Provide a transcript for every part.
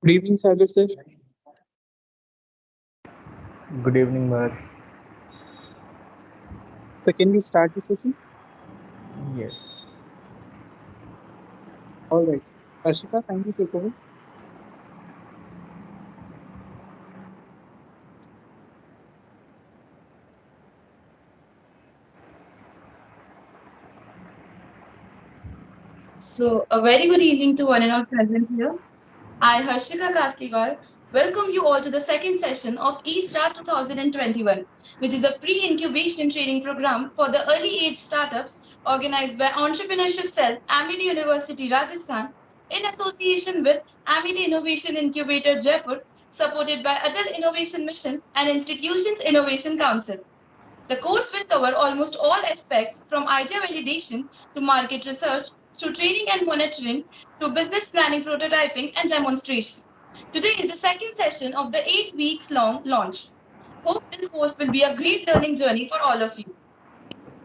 Good evening, Sagar sir. Good evening, Bharat. So can we start the session? Yes. All right. Ashika, thank you for coming. So, a very good evening to one and all present here. I, Harshika Kasliwal, welcome you all to the second session of eStart 2021, which is a pre-incubation training program for the early age startups organized by Entrepreneurship Cell, Amity University, Rajasthan, in association with Amity Innovation Incubator Jaipur, supported by Atal Innovation Mission and Institutions Innovation Council. The course will cover almost all aspects from idea validation to market research to training and monitoring to business planning, prototyping, and demonstration. Today is the second session of the 8 weeks long launch. Hope this course will be a great learning journey for all of you.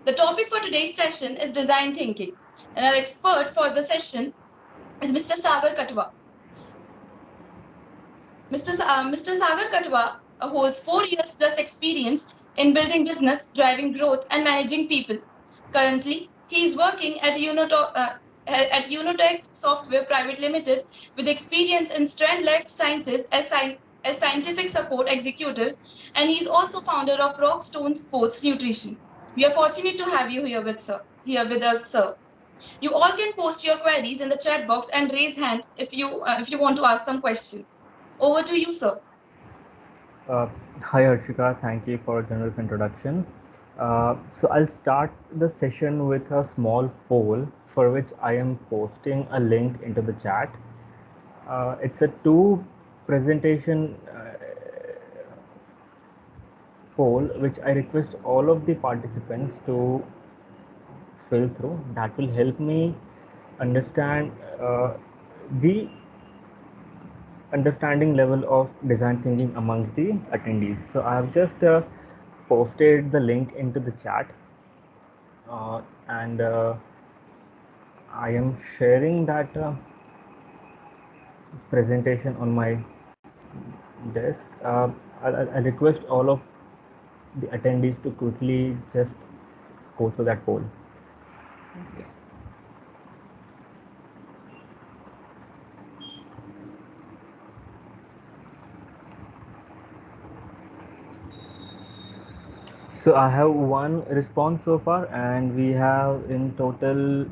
The topic for today's session is design thinking, and our expert for the session is Mr. Sagar Katwa. Mr. Sagar Katwa holds 4 years plus experience in building business, driving growth, and managing people. Currently, he is working at Unotech Software Private Limited with experience in Strand Life Sciences as scientific support executive, and he is also founder of Rockstone Sports Nutrition. We are fortunate to have you here with us, sir. You all can post your queries in the chat box and raise hand if you want to ask some question. Over to you, sir. Uh, Hi, Harshika. Thank you for a generous introduction. So I'll start the session with a small poll for which I am posting a link into the chat. It's a two presentation poll which I request all of the participants to fill through. That will help me understand the understanding level of design thinking amongst the attendees. So I have just posted the link into the chat, and I am sharing that presentation on my desk. I request all of the attendees to quickly just go through that poll. So I have one response so far, and we have total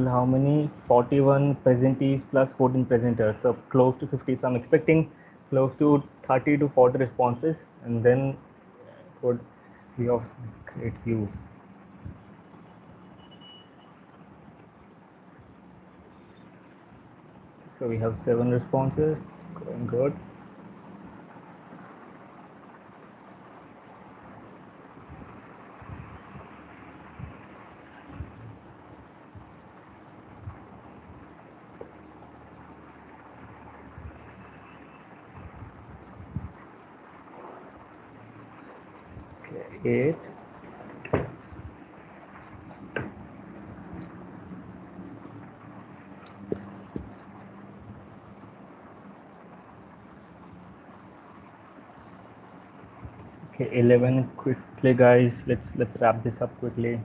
how many? 41 presentees plus 14 presenters, so close to 50. So I'm expecting close to 30 to 40 responses, and then it would be of great use. So we have 7 responses, going good. Okay, 8. Okay, 11. Quickly, guys, let's wrap this up quickly.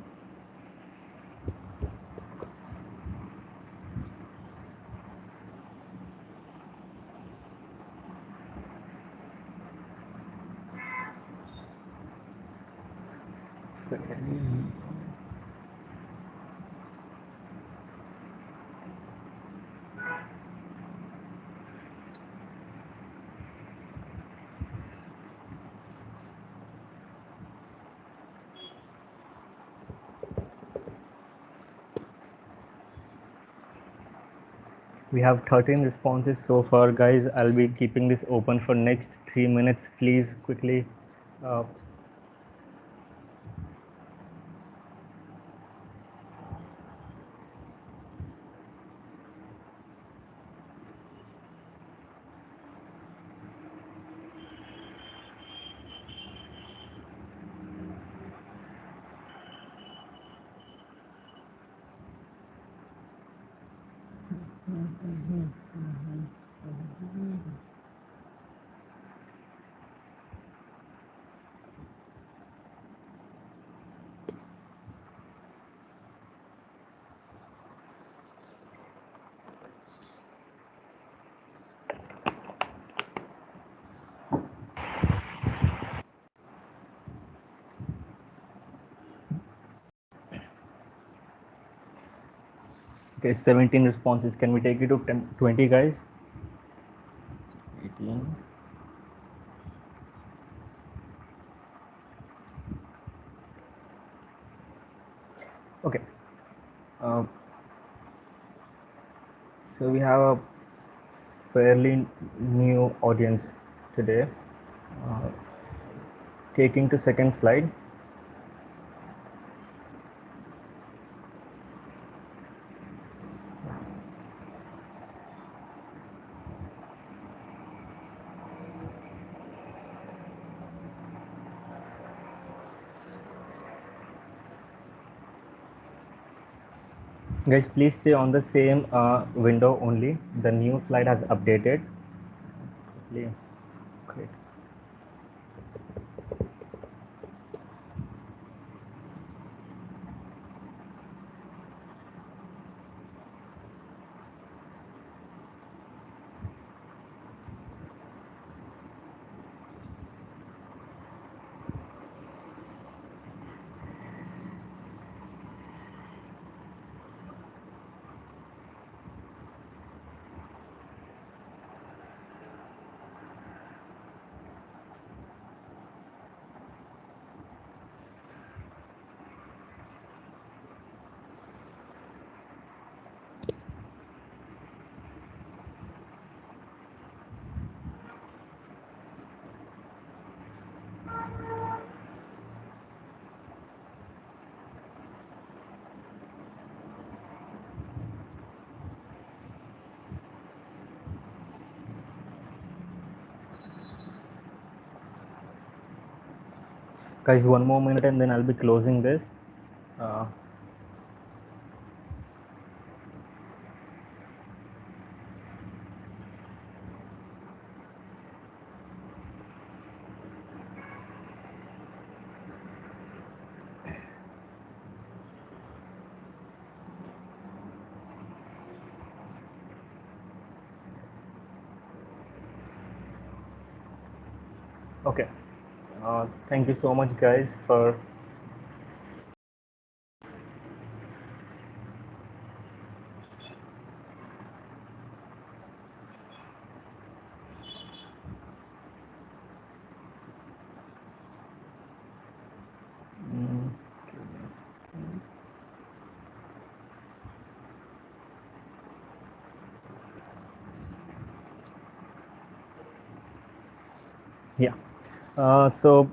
We have 13 responses so far, guys. I'll be keeping this open for next 3 minutes. Please quickly. Uh, Okay, 17 responses. Can we take it to 10, 20, guys? 18. Okay. So we have a fairly new audience today. Taking to second slide. Guys, please stay on the same window only. The new slide has updated. Great. Guys, one more minute and then I'll be closing this. Okay. Thank you so much, guys, for yeah. So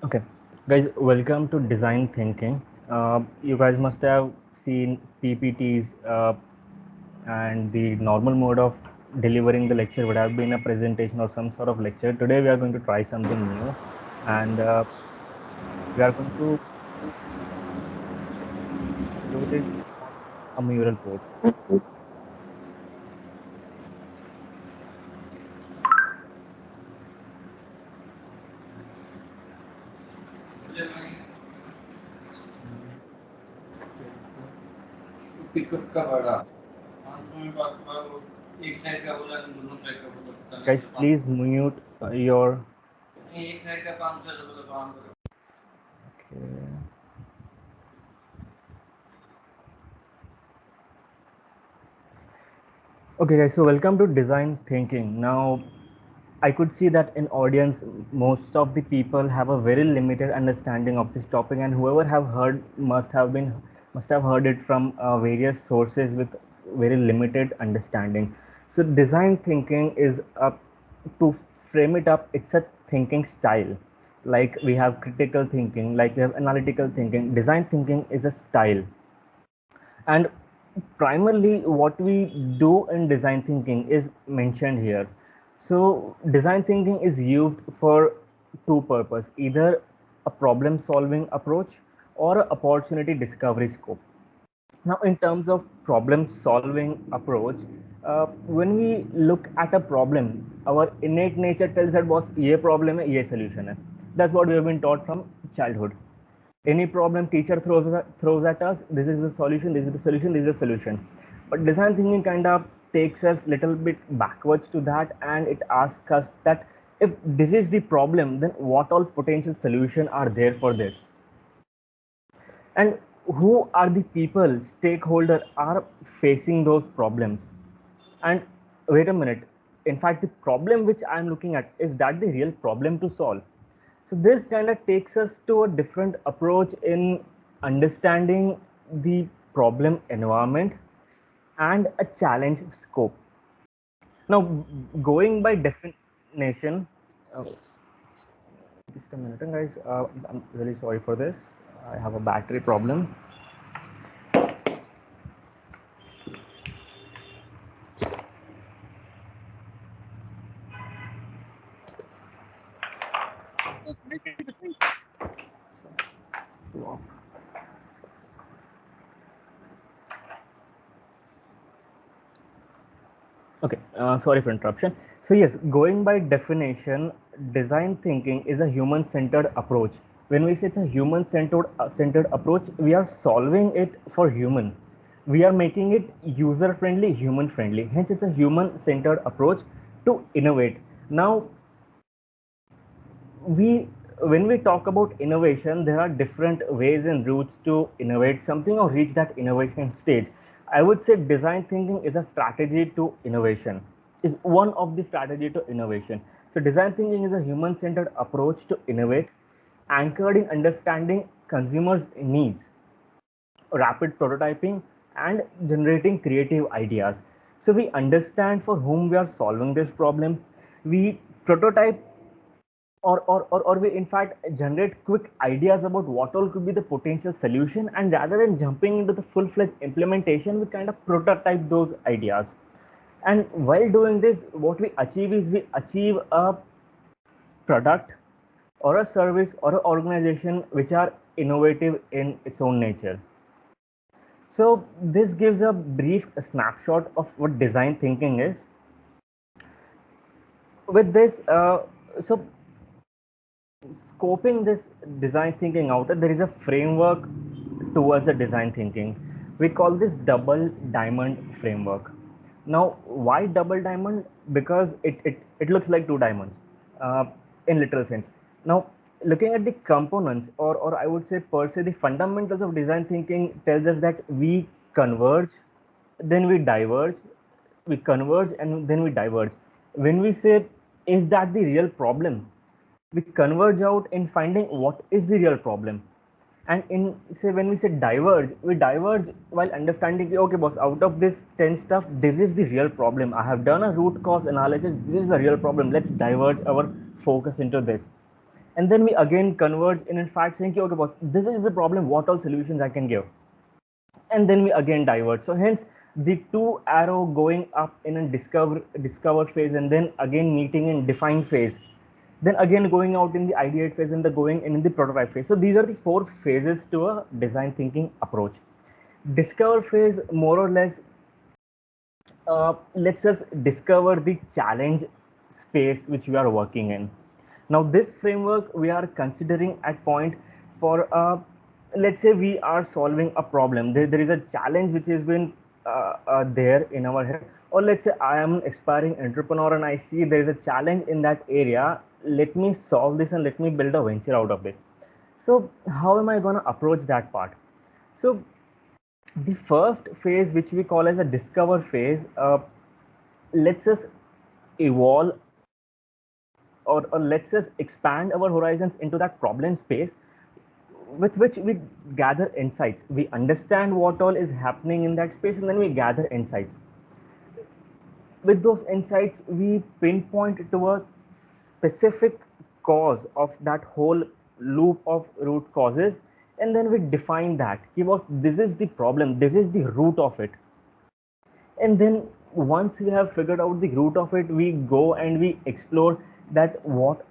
okay, guys, welcome to Design Thinking. You guys must have seen PPTs, and the normal mode of delivering the lecture would have been a presentation or some sort of lecture. Today we are going to try something new, and we are going to do this a mural board. Pickup का बड़ा 500 में बात हुआ वो एक side का बोला दोनों साइड का बोला पता नहीं Guys, please mute your. नहीं एक साइड का 500 बोला 500 Okay. Okay, guys, so welcome to Design Thinking. Now, I could see that in audience, most of the people have a very limited understanding of this topic, and whoever have heard must have heard it from various sources with very limited understanding. So, design thinking is to frame it up. It's a thinking style. Like we have critical thinking, like we have analytical thinking. Design thinking is a style, and primarily what we do in design thinking is mentioned here. So design thinking is used for two purposes, either a problem solving approach or a opportunity discovery scope. Now, in terms of problem solving approach, when we look at a problem, our innate nature tells that boss ये problem है, ये solution है. That's what we have been taught from childhood. Any problem teacher throws at us, this is the solution, this is the solution, this is the solution. But design thinking kind of takes us little bit backwards to that, and it asks us that if this is the problem, then what all potential solution are there for this, and who are the people stakeholder are facing those problems. And wait a minute, in fact the problem which I'm looking at, is that the real problem to solve? So this kind of takes us to a different approach in understanding the problem environment and a challenge scope. Now, going by definition, just a minute, guys. I'm really sorry for this. I have a battery problem. Okay, sorry for interruption. So yes, going by definition, design thinking is a human-centered approach. When we say it's a human-centered approach, we are solving it for human. We are making it user-friendly, human-friendly. Hence, it's a human-centered approach to innovate. Now, when we talk about innovation, there are different ways and routes to innovate something or reach that innovation stage. I would say design thinking is a strategy to innovation, is one of the strategy to innovation. So design thinking is a human-centered approach to innovate, anchored in understanding consumers' needs, rapid prototyping, and generating creative ideas. So we understand for whom we are solving this problem. We prototype or we in fact generate quick ideas about what all could be the potential solution, and rather than jumping into the full-fledged implementation, we kind of prototype those ideas. And while doing this, what we achieve is we achieve a product or a service or an organization which are innovative in its own nature. So this gives a brief snapshot of what design thinking is. With this, so scoping this design thinking out, there is a framework towards a design thinking. We call this double diamond framework. Now, why double diamond? Because it looks like two diamonds in literal sense. Now, looking at the components, or I would say per se, the fundamentals of design thinking tells us that we converge, then we diverge, we converge, and then we diverge. When we say, is that the real problem? We converge out in finding what is the real problem. And in say when we say diverge, we diverge while understanding, okay boss, out of this 10 stuff, this is the real problem. I have done a root cause analysis, this is the real problem, let's diverge our focus into this. And then we again converge in fact saying, okay boss, this is the problem, what all solutions I can give. And then we again diverge. So hence the two arrow going up in a discover phase, and then again meeting in define phase, then again going out in the ideate phase, and the going in the prototype phase. So these are the four phases to a design thinking approach. Discover phase more or less lets us discover the challenge space which we are working in. Now this framework we are considering at point for let's say we are solving a problem. There is a challenge which has been there in our head, or let's say I am an aspiring entrepreneur and I see there is a challenge in that area. Let me solve this and let me build a venture out of this. So how am I going to approach that part? So the first phase, which we call as a discover phase, lets us evolve or lets us expand our horizons into that problem space, with which we gather insights. We understand what all is happening in that space, and then we gather insights. With those insights, we pinpoint to a specific cause of that whole loop of root causes, and then we define that. This is the problem, this is the root of it. And then once we have figured out the root of it, we go and we explore that what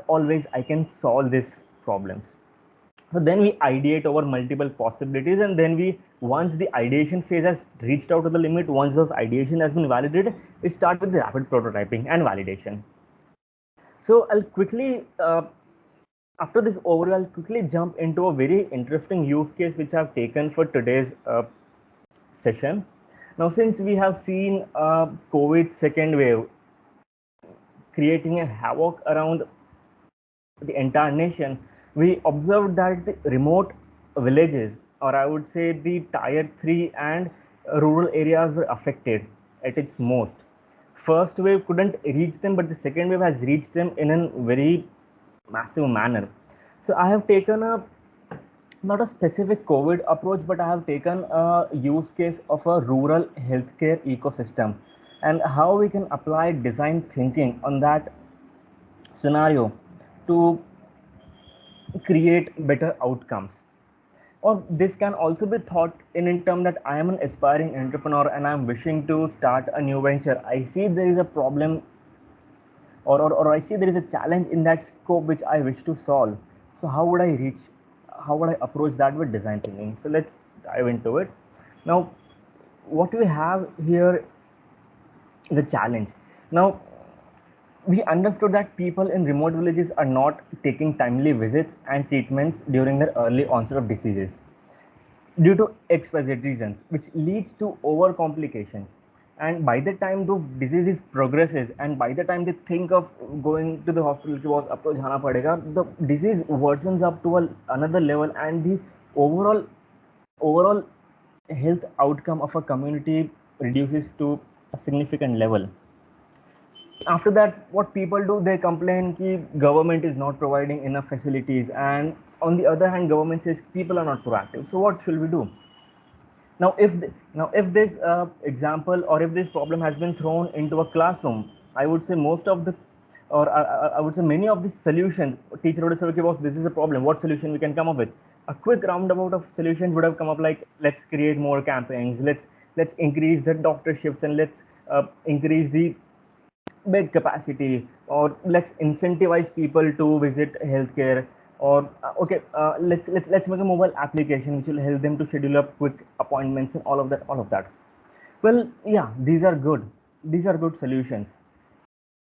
all ways I can solve these problems. So then we ideate over multiple possibilities, and then once the ideation phase has reached out to the limit, once those ideation has been validated, we start with the rapid prototyping and validation. So I'll quickly, after this overview, I'll quickly jump into a very interesting use case which I've taken for today's session. Now, since we have seen COVID second wave creating a havoc around the entire nation, we observed that the remote villages, or I would say the tier 3 and rural areas, were affected at its most. First wave couldn't reach them, but the second wave has reached them in a very massive manner. So I have taken a not a specific COVID approach, but I have taken a use case of a rural healthcare ecosystem and how we can apply design thinking on that scenario to create better outcomes. Or this can also be thought in terms that I am an aspiring entrepreneur and I'm wishing to start a new venture. I see there is a problem, or I see there is a challenge in that scope which I wish to solve. So how would I approach that with design thinking? So let's dive into it. Now, what we have here is a challenge. Now, we understood that people in remote villages are not taking timely visits and treatments during their early onset of diseases due to XYZ reasons, which leads to over complications. And by the time those diseases progresses, and by the time they think of going to the hospital, the disease worsens up to another level, and the overall health outcome of a community reduces to a significant level. After that, what people do, they complain that government is not providing enough facilities, and on the other hand, government says people are not proactive. So what should we do? Now if this example, or if this problem has been thrown into a classroom, I would say most of the, or I would say many of the solutions, teacher would say, okay boss, this is a problem, what solution we can come up with? A quick roundabout of solutions would have come up like, let's create more campaigns, let's increase the doctor shifts, and let's increase the bed capacity, or let's incentivize people to visit healthcare, or let's make a mobile application which will help them to schedule up quick appointments and all of that. Well, yeah, these are good solutions,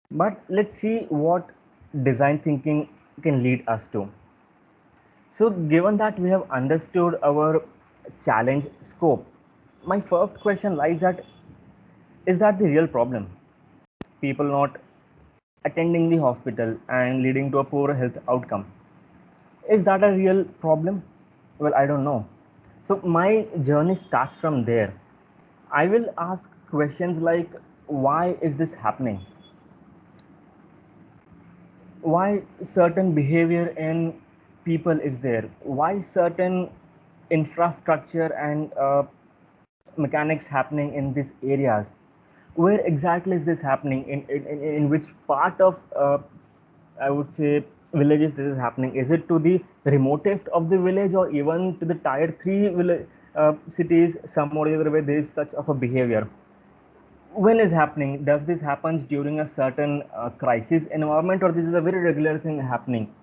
but let's see what design thinking can lead us to. So given that we have understood our challenge scope, my first question lies at, is that the real problem, people not attending the hospital and leading to a poor health outcome? Is that a real problem? Well, I don't know. So my journey starts from there. I will ask questions like, why is this happening? Why certain behavior in people is there? Why certain infrastructure and mechanics happening in these areas? Where exactly is this happening? In which part of I would say villages this is happening? Is it to the remotest of the village, or even to the tier 3 village cities, some or the other way there is such of a behavior? When is happening? Does this happens during a certain crisis environment, or this is a very regular thing happening?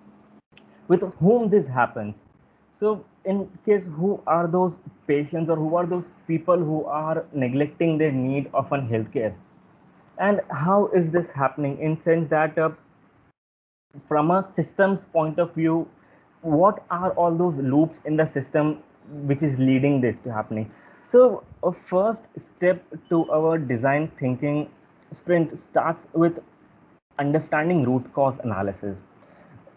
With whom this happens? So in case, who are those patients, or who are those people who are neglecting their need of an healthcare? And how is this happening, in sense that from a systems point of view, what are all those loops in the system which is leading this to happening? So a first step to our design thinking sprint starts with understanding root cause analysis.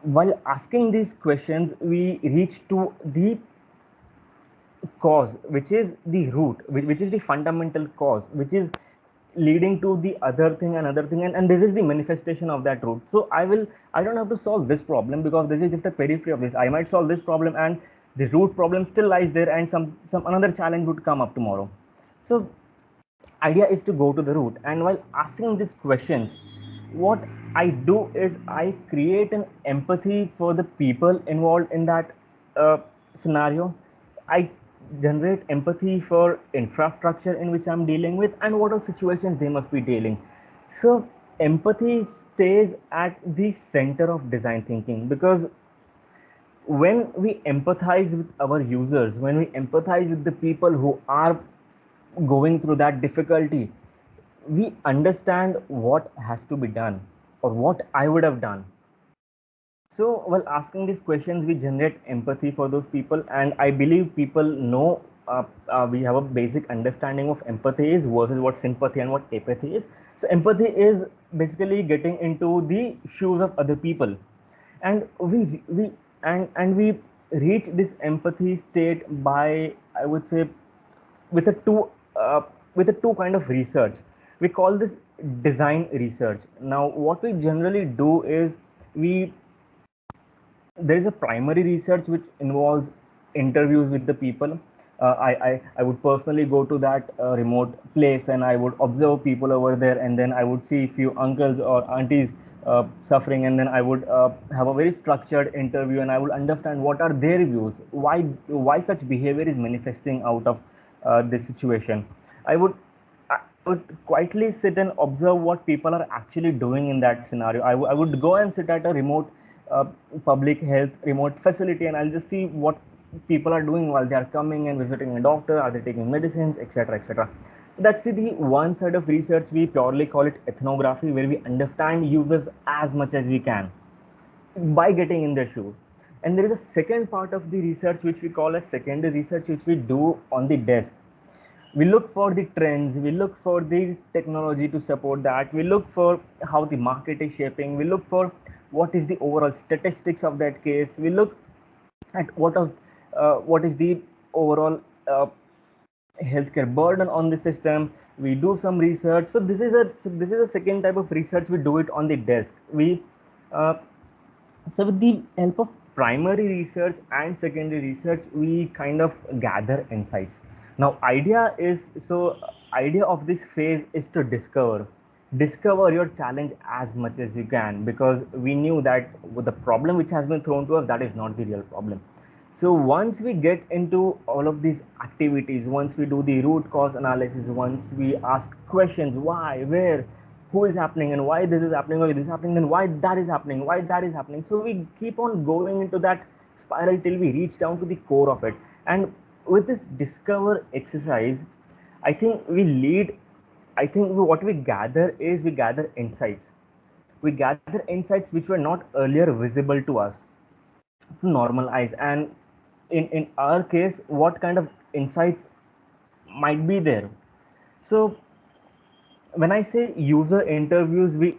While asking these questions, we reach to the cause, which is the root, which is the fundamental cause, which is leading to the other thing, another thing, and this is the manifestation of that root. So I don't have to solve this problem, because this is just a periphery of this. I might solve this problem, and the root problem still lies there, and some another challenge would come up tomorrow. So idea is to go to the root, and while asking these questions, what I do is I create an empathy for the people involved in that scenario. I generate empathy for infrastructure in which I'm dealing with, and what are situations they must be dealing. So empathy stays at the center of design thinking, because when we empathize with our users, when we empathize with the people who are going through that difficulty, we understand what has to be done or what I would have done. So while asking these questions, we generate empathy for those people, and I believe people know we have a basic understanding of empathy is versus what sympathy and what apathy is. So empathy is basically getting into the shoes of other people, and we reach this empathy state by, I would say, with a two uh, with a two kind of research. We call this design research. Now what we generally do is, we there is a primary research which involves interviews with the people. I would personally go to that remote place, and I would observe people over there, and then I would see a few uncles or aunties suffering, and then I would have a very structured interview, and I would understand what are their views, why such behavior is manifesting out of this situation. I would I would quietly sit and observe what people are actually doing in that scenario. I would go and sit at a remote uh, public health remote facility, and I'll just see what people are doing while they are coming and visiting a doctor. Are they taking medicines, etc., etc. That's the one side of research. We purely call it ethnography, where we understand users as much as we can by getting in their shoes. And there is a second part of the research which we call as secondary research, which we do on the desk. We look for the trends, we look for the technology to support that, we look for how the market is shaping, we look for what is the overall statistics of that case, we look at what is the overall healthcare burden on the system. We do some research. This is a second type of research. We do it on the desk. We uh, so with the help of primary research and secondary research, we kind of gather insights. Now idea of this phase is to discover your challenge as much as you can, because we knew that with the problem which has been thrown to us, that is not the real problem. So once we get into all of these activities, once we do the root cause analysis, once we ask questions, why, where, who is happening, and why this is happening, why this is happening, then why that is happening, why that is happening. So we keep on going into that spiral till we reach down to the core of it. And with this discover exercise, I think we lead. I think what we gather is, we gather insights. We gather insights which were not earlier visible to us, to normal eyes. And in our case, what kind of insights might be there? So when I say user interviews, we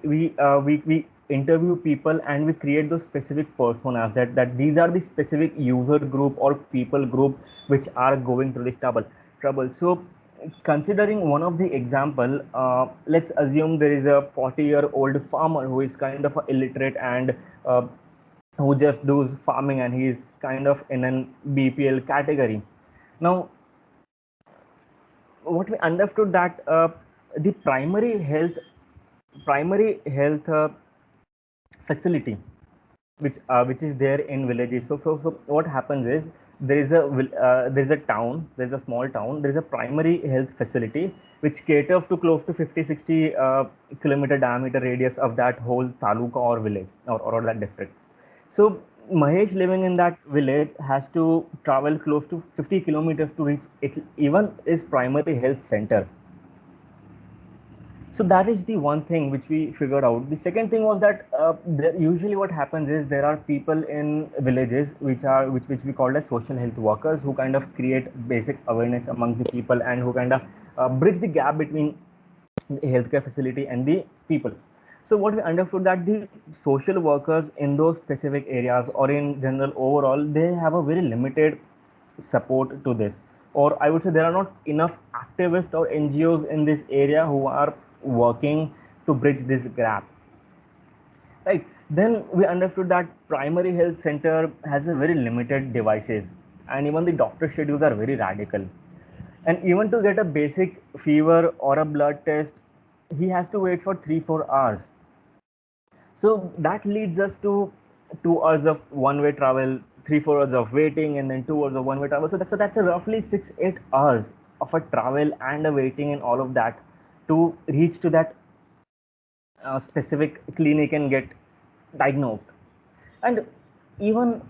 interview people, and we create those specific personas, that these are the specific user group or people group which are going through this trouble. So considering one of the example, let's assume there is a 40-year-old farmer who is kind of illiterate, and who just does farming, and he is kind of in an BPL category. Now what we understood, that the primary health facility which is there in villages. So what happens is, there is a town, there is a small town, there is a primary health facility which caters to close to 50-60 kilometer diameter radius of that whole taluka or village, or that district. So Mahesh, living in that village, has to travel close to 50 kilometers to reach it, even his primary health center. So that is the one thing which we figured out. The second thing was that usually what happens is, there are people in villages which we call as social health workers, who kind of create basic awareness among the people, and who kind of bridge the gap between the healthcare facility and the people. So what we understood, that the social workers in those specific areas, or in general overall, they have a very limited support to this, or I would say there are not enough activists or NGOs in this area who are working to bridge this gap, right? Then we understood that primary health center has a very limited devices, and even the doctor schedules are very radical, and even to get a basic fever or a blood test, he has to wait for 3-4 hours. So that leads us to 2 hours of one-way travel, 3-4 hours of waiting, and then 2 hours of one-way travel. So that's a roughly 6-8 hours of a travel and a waiting and all of that, to reach to that specific clinic and get diagnosed. And even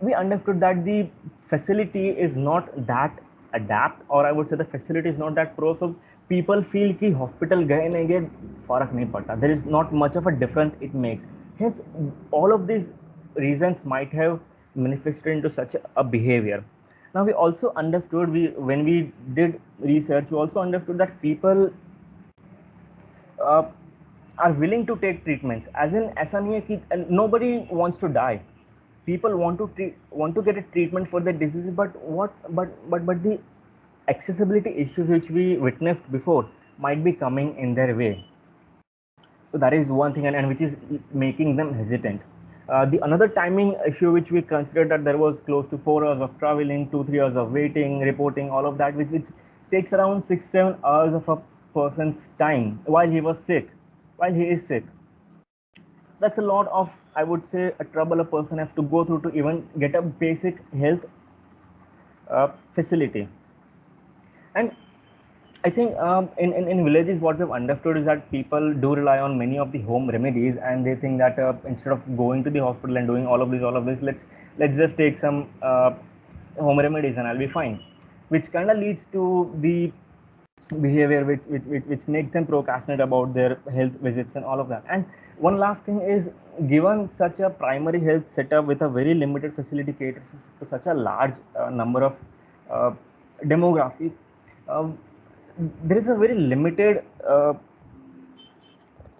we understood that the facility is not that adapt, or I would say the facility is not that pro. So people feel कि hospital गए नहीं गए फर्क नहीं पड़ता. There is not much of a difference it makes. Hence, all of these reasons might have manifested into such a behavior. Now we also understood, when we did research, we also understood that people uh, are willing to take treatments. As in, ऐसा नहीं है कि nobody wants to die. People want to get a treatment for their diseases, but the accessibility issues which we witnessed before might be coming in their way. So that is one thing, and which is making them hesitant. The another timing issue which we considered, that there was close to 4 hours of traveling, 2-3 hours of waiting, reporting, all of that, which takes around 6-7 hours of a person's time while he was sick, while he is sick. That's a lot of, I would say, a trouble a person has to go through to even get a basic health facility. And I think in villages, what we've understood is that people do rely on many of the home remedies, and they think that instead of going to the hospital and doing all of this, let's just take some home remedies and I'll be fine, which kind of leads to the behavior which makes them procrastinate about their health visits and all of that. And one last thing is, given such a primary health setup with a very limited facility caters to such a large number of uh, demography, um, there is a very limited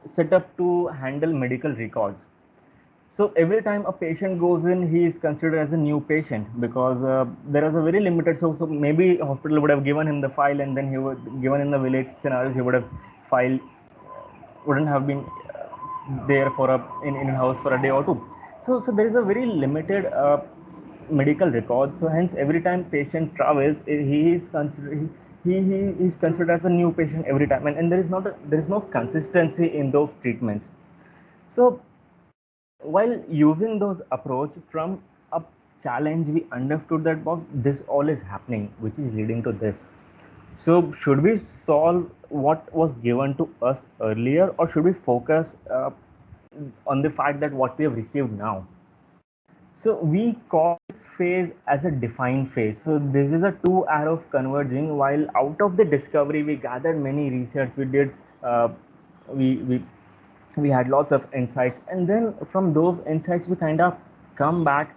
setup to handle medical records. So every time a patient goes in, he is considered as a new patient, because there is a very limited. So maybe hospital would have given him the file, and then he would, given in the village scenarios, he would have file wouldn't have been there for a in house for a day or two. So there is a very limited medical records. So hence, every time patient travels, he is considered, he is considered as a new patient every time, and there is no consistency in those treatments. So while using those approach from a challenge, we understood that, boss, this all is happening, which is leading to this. So should we solve what was given to us earlier, or should we focus on the fact that what we have received now? So we call this phase as a defined phase. So this is a two arrows converging. While out of the discovery, we gathered many research. We did, we we we had lots of insights, and then from those insights, we kind of come back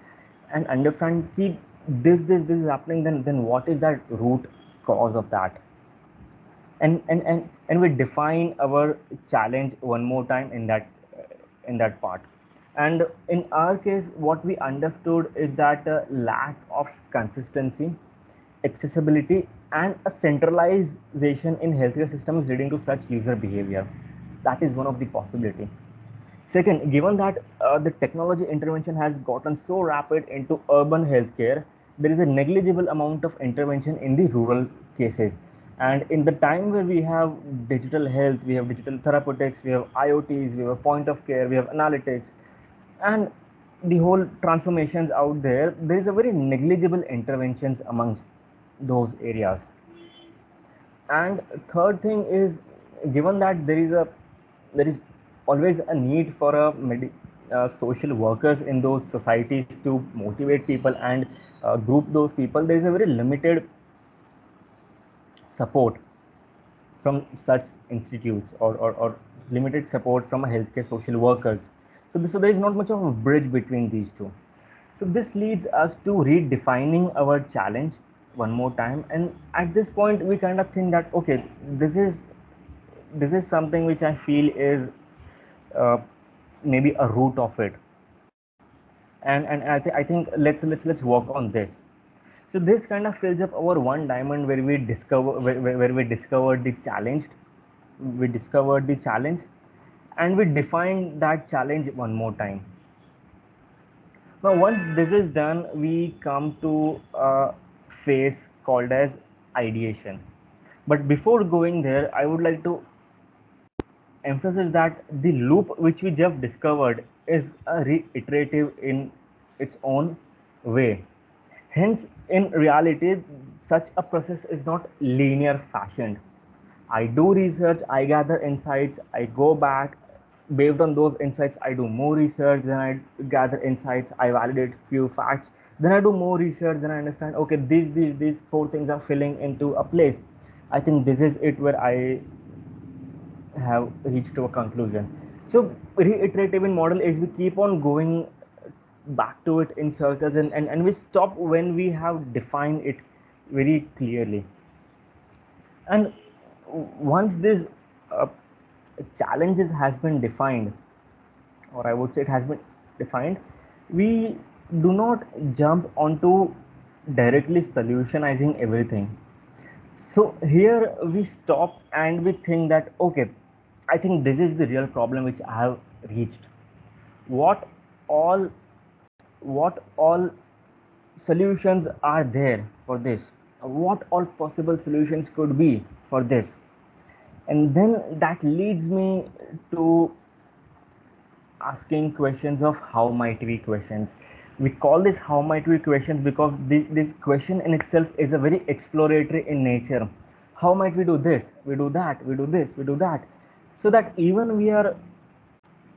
and understand कि this is happening. Then what is that root cause of that? And we define our challenge one more time in that part. And in our case, what we understood is that lack of consistency, accessibility, and a centralization in healthcare systems leading to such user behavior. That is one of the possibility. Second, given that the technology intervention has gotten so rapid into urban healthcare, there is a negligible amount of intervention in the rural cases. And in the time where we have digital health, we have digital therapeutics, we have IoTs, we have point of care, we have analytics, and the whole transformations out there, there is a very negligible interventions amongst those areas. And third thing is, given that there is always a need for social workers in those societies to motivate people and group those people, there is a very limited support from such institutes, or limited support from a healthcare social workers. So there is not much of a bridge between these two. So this leads us to redefining our challenge one more time. And at this point, we kind of think that, okay, this is something which I feel is uh, maybe a root of it. And I think let's work on this. So this kind of fills up our one diamond where we where we discovered the challenge, and we defined that challenge one more time. Now, once this is done, we come to a phase called as ideation. But before going there, I would like to emphasize that the loop which we just discovered is a reiterative in its own way. Hence, in reality, such a process is not linear fashioned. I do research, I gather insights, I go back. Based on those insights, I do more research, then I gather insights, I validate few facts, Then I do more research, then I understand, okay, these four things are filling into a place. I think this is it where I have reached to a conclusion. So reiterative in model is we keep on going back to it in circles, and we stop when we have defined it very clearly. And once this uh, challenges has been defined, or I would say it has been defined, we do not jump onto directly solutionizing everything. So here we stop and we think that, okay, I think this is the real problem which I have reached. What all what all solutions are there for this? What all possible solutions could be for this? And then that leads me to asking questions of how might we questions. We call this how might we questions because this question in itself is a very exploratory in nature. How might we do this, we do that, we do this, we do that, so that even we are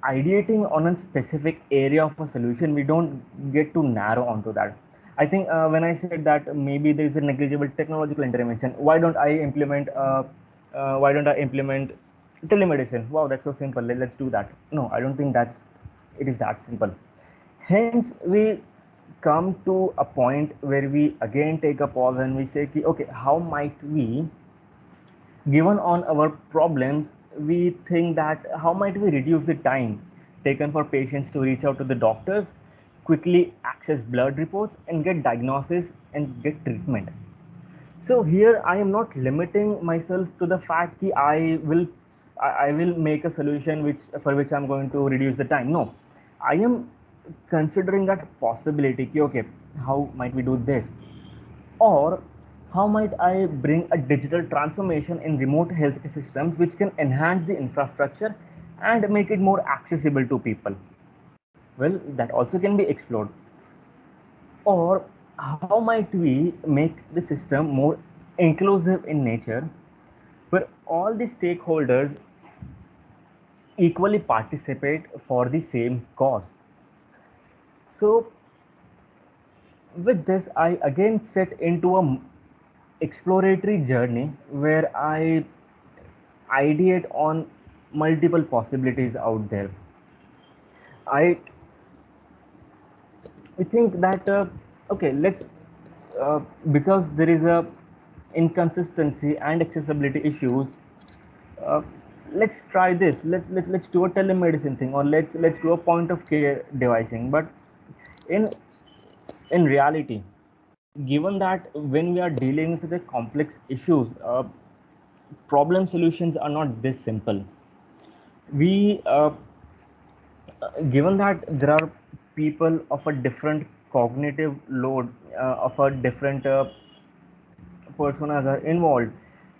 ideating on a specific area of a solution, we don't get to narrow onto that. I think when I said that maybe there is a negligible technological intervention, why don't I implement telemedicine? Wow, that's so simple. Let's do that. No, I don't think it is that simple. Hence, we come to a point where we again take a pause and we say, okay, how might we, given on our problems, we think that how might we reduce the time taken for patients to reach out to the doctors, quickly access blood reports, and get diagnosis and get treatment. So here I am not limiting myself to the fact that I will make a solution which I'm going to reduce the time. No, I am considering that possibility. Okay, how might we do this? Or how might I bring a digital transformation in remote healthcare systems which can enhance the infrastructure and make it more accessible to people? Well, that also can be explored. Or how might we make the system more inclusive in nature where all the stakeholders equally participate for the same cause? So with this, I again set into a exploratory journey where I ideate on multiple possibilities out there. I I think that okay, let's because there is a inconsistency and accessibility issues. Uh, let's try this. Let's do a telemedicine thing, or let's do a point of care devising. But in in reality, given that when we are dealing with the complex issues, problem solutions are not this simple. We given that there are people of a different cognitive load, of a different personas are involved,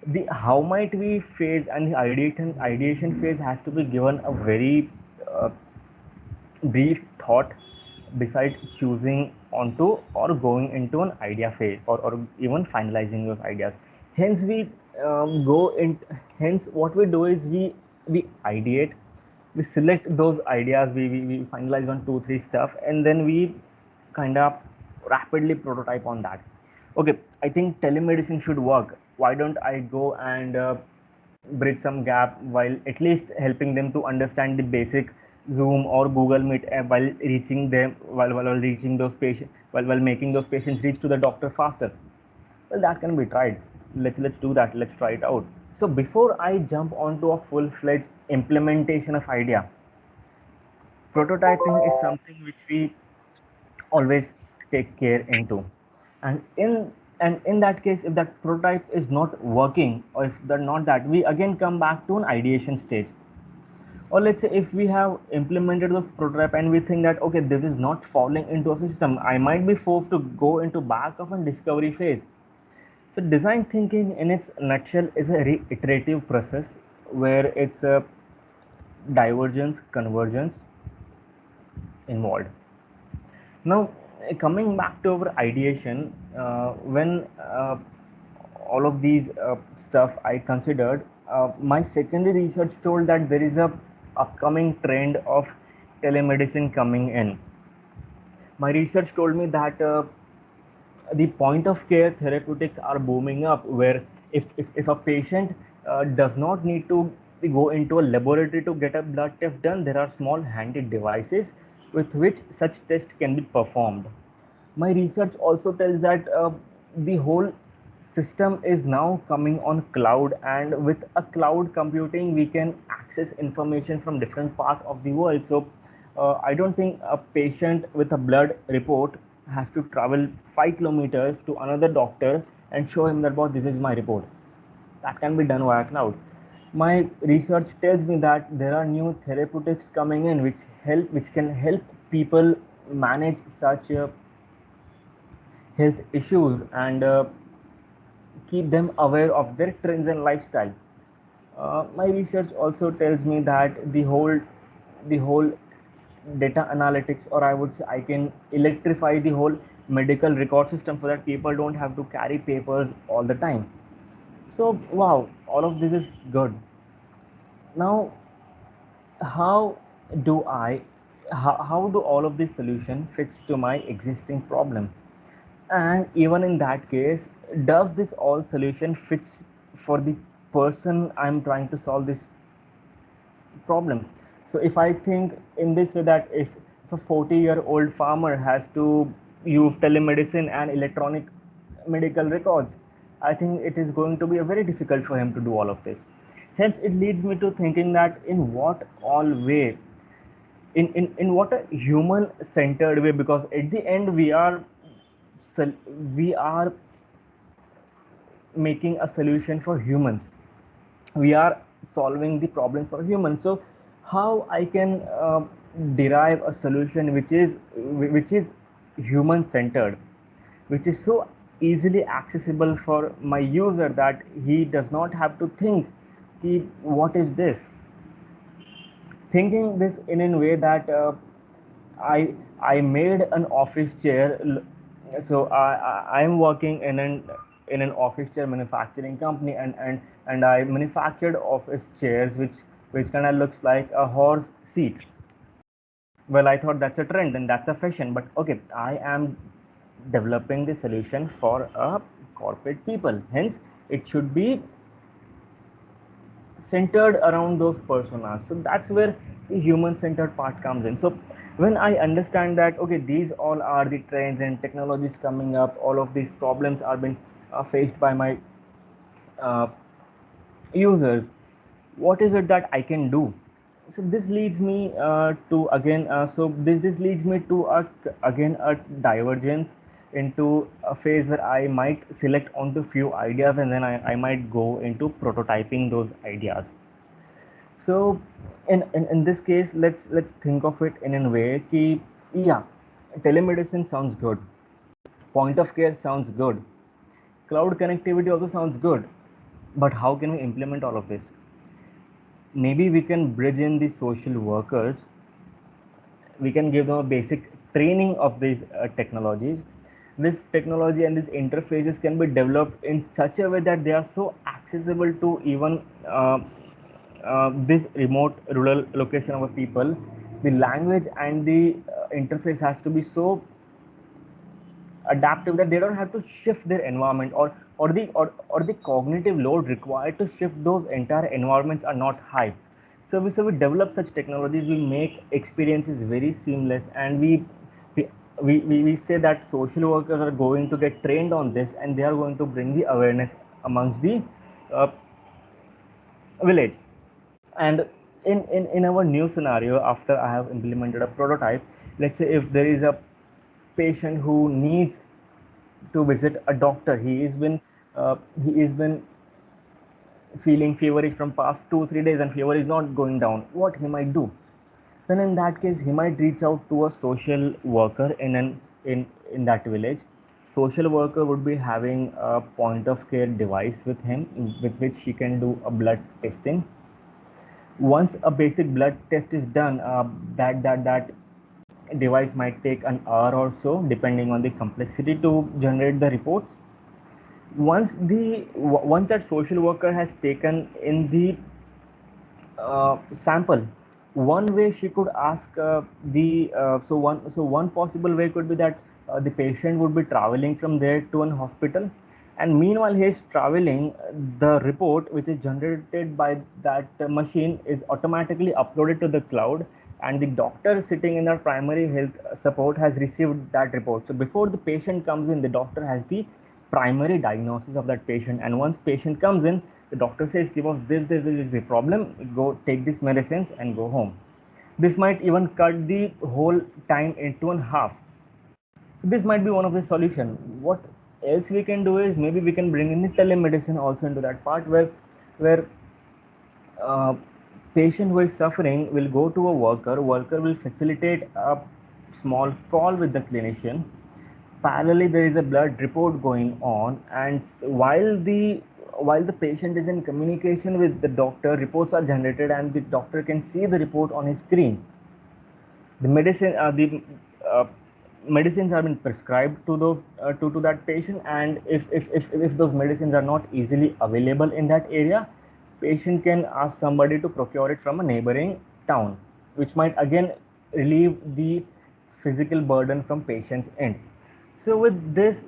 the how might we phase and the ideation phase has to be given a very uh, brief thought beside choosing onto or going into an idea phase, or even finalizing those ideas. Hence we go in hence what we do is we ideate, we select those ideas, we finalize on 2 3 stuff, and then we kind of rapidly prototype on that. Okay, I think telemedicine should work. Why don't I go and bridge some gap while at least helping them to understand the basic Zoom or Google Meet while reaching them, while reaching those patients, while making those patients reach to the doctor faster? Well, that can be tried. Let's do that. Let's try it out. So before I jump onto a full-fledged implementation of idea, prototyping is something which we always take care into. And in that case, if that prototype is not working, or if they're not that, we again come back to an ideation stage. Or let's say if we have implemented those prototype and we think that okay, this is not falling into a system, I might be forced to go into back of a discovery phase. So design thinking in its nutshell is a reiterative process where it's a divergence convergence involved. Now, coming back to our ideation, when all of these stuff I considered, my secondary research told that there is a upcoming trend of telemedicine coming in. My research told me that the point of care therapeutics are booming up, where if a patient does not need to go into a laboratory to get a blood test done, there are small handy devices with which such test can be performed. My research also tells that the whole system is now coming on cloud, and with a cloud computing we can access information from different part of the world. So I don't think a patient with a blood report has to travel 5 kilometers to another doctor and show him that, "Boss, this is my report." That can be done via cloud. My research tells me that there are new therapeutics coming in which can help people manage such health issues and keep them aware of their trends and lifestyle. My research also tells me that the whole data analytics, or I would say I can electrify the whole medical record system so that people don't have to carry papers all the time. So wow, all of this is good. Now, how do I how do all of these solution fits to my existing problem? And even in that case, does this all solution fits for the person I'm trying to solve this problem? So if I think in this way, that if a 40-year-old farmer has to use telemedicine and electronic medical records, I think it is going to be a very difficult for him to do all of this. Hence it leads me to thinking that in what all way, in what a human centered way, because at the end we are making a solution for humans, we are solving the problem for humans. So how I can derive a solution which is human centered, which is so easily accessible for my user that he does not have to think what is this. Thinking this in a way that I made an office chair. So I am working in an office chair manufacturing company, and I manufactured office chairs which kind of looks like a horse seat. Well, I thought that's a trend and that's a fashion, but okay, I am developing the solution for a corporate people. Hence, it should be centered around those personas. So that's where the human centered part comes in. So when I understand that, okay, these all are the trends and technologies coming up, all of these problems are being faced by my uh, users, what is it that I can do? So this leads me to again so this leads me to again a divergence into a phase where I might select onto few ideas, and then I might go into prototyping those ideas. So in this case, let's think of it in a way ki, yeah, telemedicine sounds good, point of care sounds good, cloud connectivity also sounds good, but how can we implement all of this? Maybe we can bridge in the social workers, we can give them a basic training of these technologies. This technology and these interfaces can be developed in such a way that they are so accessible to even this remote rural location of a people. The language and the interface has to be so adaptive that they don't have to shift their environment, or the cognitive load required to shift those entire environments are not high. So we develop such technologies, we make experiences very seamless, and we we say that social workers are going to get trained on this, and they are going to bring the awareness amongst the uh, village. And in our new scenario, after I have implemented a prototype, let's say if there is a patient who needs to visit a doctor, uh, he has been feeling feverish from past 2 3 days, and fever is not going down, what he might do? Then in that case, he might reach out to a social worker in that village. Social worker would be having a point of care device with him, with which he can do a blood testing. Once a basic blood test is done, that device might take an hour or so, depending on the complexity, to generate the reports. Once that social worker has taken in the sample, one way she could ask one possible way could be that the patient would be traveling from there to an hospital, and meanwhile he is traveling, the report which is generated by that machine is automatically uploaded to the cloud, and the doctor sitting in the primary health support has received that report. So before the patient comes in, the doctor has the primary diagnosis of that patient, and once patient comes in, the doctor says, give us this is the problem, go take these medicines and go home. This might even cut the whole time into a half. So this might be one of the solution. What else we can do is maybe we can bring in the telemedicine also into that part, where uh, patient who is suffering will go to a worker will facilitate a small call with the clinician. Parallelly, there is a blood report going on, and while the patient is in communication with the doctor, reports are generated and the doctor can see the report on his screen. The uh, medicines have been prescribed to those to that patient, and if those medicines are not easily available in that area, patient can ask somebody to procure it from a neighboring town, which might again relieve the physical burden from patient's end. So with this,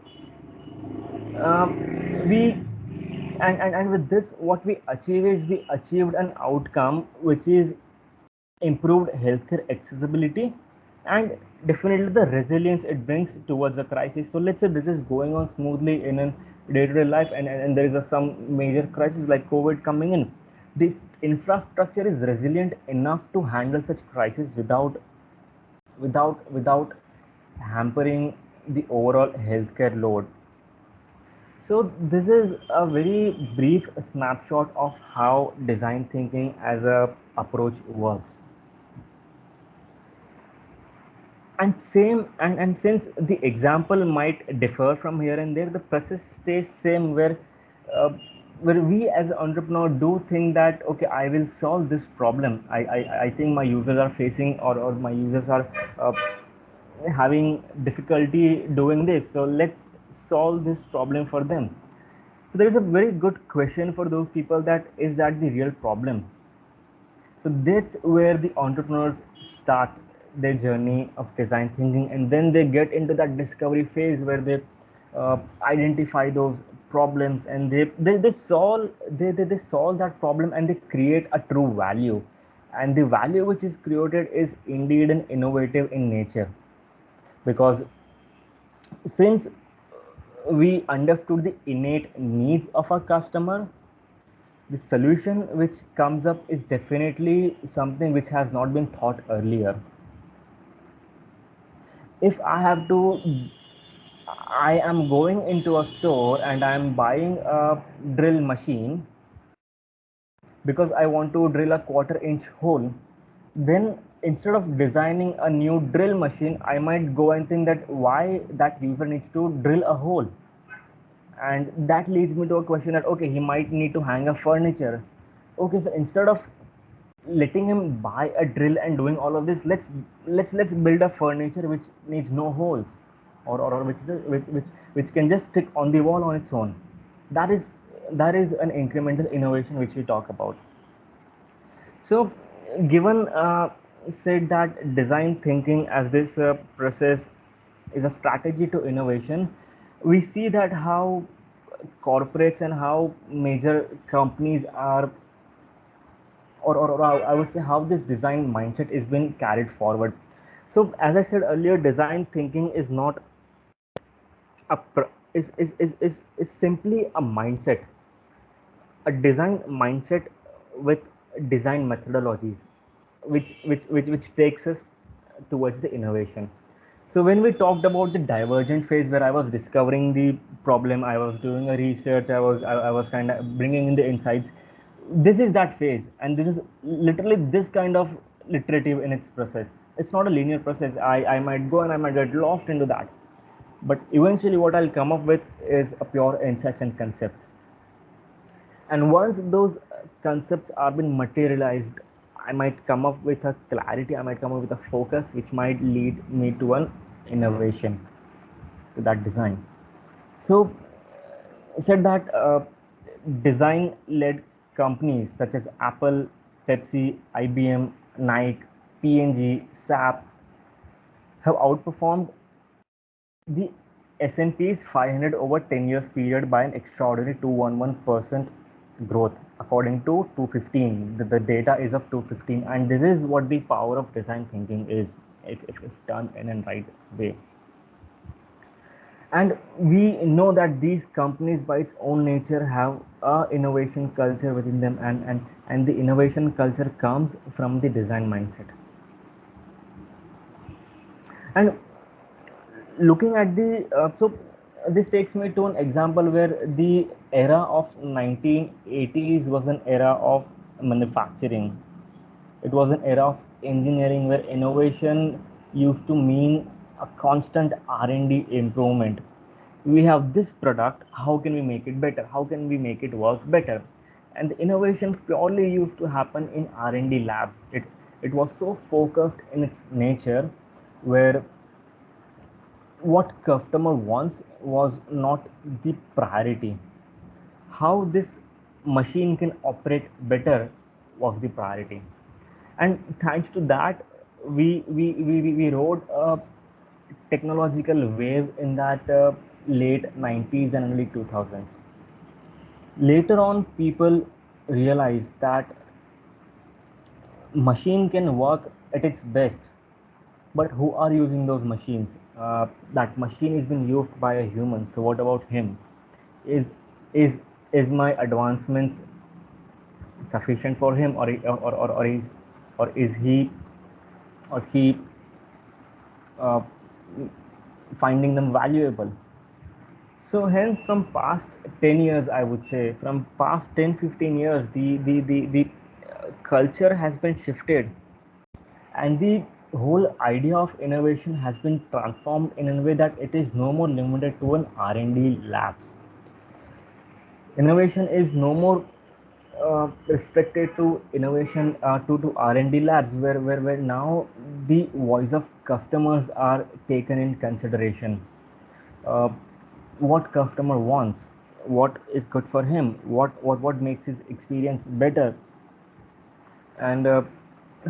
we and with this, what we achieve is we achieved an outcome which is improved healthcare accessibility and definitely the resilience it brings towards the crisis. So let's say this is going on smoothly in a day-to-day life, and there is some major crisis like COVID coming in. This infrastructure is resilient enough to handle such crisis without hampering the overall healthcare load. So this is a very brief snapshot of how design thinking as a approach works. And since the example might differ from here and there, the process stays same, uh, where we as an entrepreneur do think that okay, I will solve this problem. I think my users are facing, or my users are uh, having difficulty doing this, so let's solve this problem for them. So there is a very good question for those people, that is that the real problem? So that's where the entrepreneurs start their journey of design thinking, and then they get into that discovery phase where they identify those problems, and they solve that problem, and they create a true value. And the value which is created is indeed an innovative in nature, because since we understood the innate needs of our customer, the solution which comes up is definitely something which has not been thought earlier. If I am going into a store and I am buying a drill machine because I want to drill a quarter-inch hole, then instead of designing a new drill machine, I might go and think that why that user needs to drill a hole. And that leads me to a question that okay, he might need to hang a furniture. Okay, so instead of letting him buy a drill and doing all of this, let's build a furniture which needs no holes, or which can just stick on the wall on its own. That is an incremental innovation which we talk about. So given said that design thinking as this process is a strategy to innovation, we see that how corporates and how major companies are, or I would say how this design mindset is being carried forward. So as I said earlier, design thinking is not is simply a mindset, a design mindset with design methodologies, which takes us towards the innovation. So when we talked about the divergent phase where I was discovering the problem, I was doing a research, I was kind of bringing in the insights. This is that phase, and this is literally this kind of iterative in its process. It's not a linear process. I might go and I might get lost into that, but eventually what I'll come up with is a pure insights and concepts. And once those concepts are been materialized, I might come up with a clarity, I might come up with a focus which might lead me to an innovation, to that design. So said that design led companies such as Apple, Pepsi, IBM, Nike, P&G, SAP have outperformed the S&P's 500 over 10 years period by an extraordinary 211% growth according to 215. The data is of 215, and this is what the power of design thinking is if done in a right way. And we know that these companies by its own nature have a innovation culture within them, and the innovation culture comes from the design mindset. And looking at the this takes me to an example where the era of 1980s was an era of manufacturing. It was an era of engineering where innovation used to mean a constant R&D improvement. We have this product, how can we make it better, how can we make it work better? And the innovation purely used to happen in R&D labs. It was so focused in its nature, where what customer wants was not the priority. How this machine can operate better was the priority. And thanks to that, we rode a technological wave in that late 90s and early 2000s. Later on, people realized that machine can work at its best, but who are using those machines? That machine is being used by a human. So what about him? Is is is my advancements sufficient for him, or is he or he uh, finding them valuable? So hence, from past 10 years, I would say, from past 10-15 years, the culture has been shifted, and the whole idea of innovation has been transformed in a way that it is no more limited to an R&D labs. Innovation is no more restricted to innovation to R&D labs, where now the voice of customers are taken in consideration. uh, what customer wants, what is good for him, what makes his experience better, and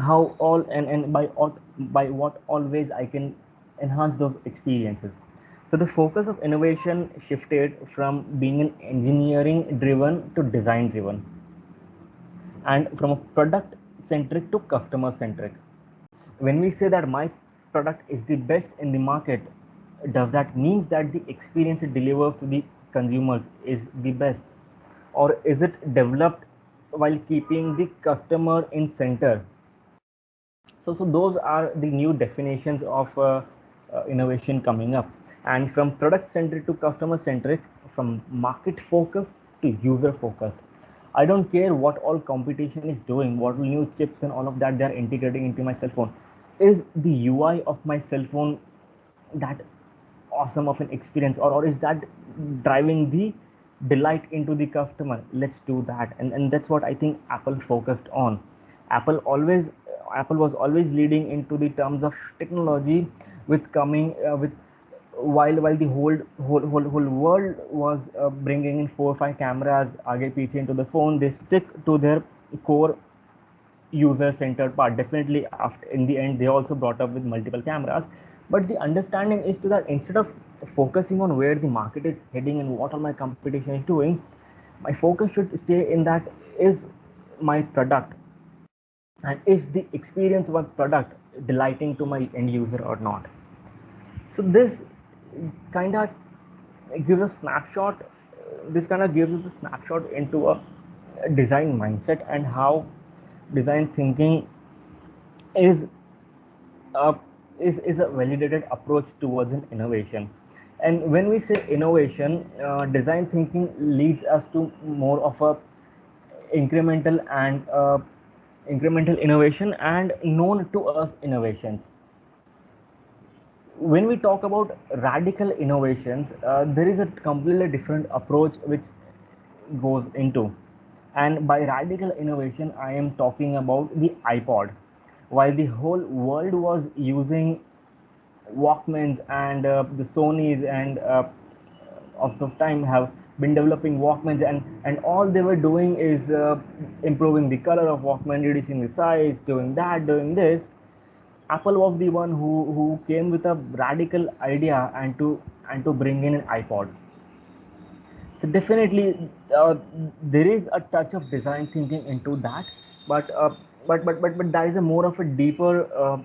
how all and by what always I can enhance those experiences. So the focus of innovation shifted from being an engineering driven to design driven, and from a product centric to customer centric. When we say that my product is the best in the market, does that mean that the experience it delivers to the consumers is the best, or is it developed while keeping the customer in center? So those are the new definitions of innovation coming up. And from product centric to customer centric, from market focused to user focused. I don't care what all competition is doing, what new chips and all of that they are integrating into my cell phone. Is the UI of my cell phone that awesome of an experience, or is that driving the delight into the customer? Let's do that. And that's what I think Apple focused on. Apple was always leading into the terms of technology, with coming with while the whole world was bringing in 4 or 5 cameras aage piche into the phone. They stick to their core user centered part. Definitely after, in the end, they also brought up with multiple cameras, but the understanding is to that instead of focusing on where the market is heading and what all my competition is doing, my focus should stay in that, is my product and is the experience of my product delighting to my end user or not. So this kind of gives a snapshot this kind of gives us a snapshot into a design mindset, and how design thinking is a is a validated approach towards an innovation. And when we say innovation, design thinking leads us to more of a incremental and incremental innovation and known to us innovations. When we talk about radical innovations, there is a completely different approach which goes into. And by radical innovation, I am talking about the iPod. While the whole world was using Walkmans, and the Sonys and of the time have been developing Walkmans, and all they were doing is improving the color of Walkman, reducing the size, doing that, doing this. Apple was the one who came with a radical idea and to bring in an iPod. So definitely there is a touch of design thinking into that, but but that is a more of a deeper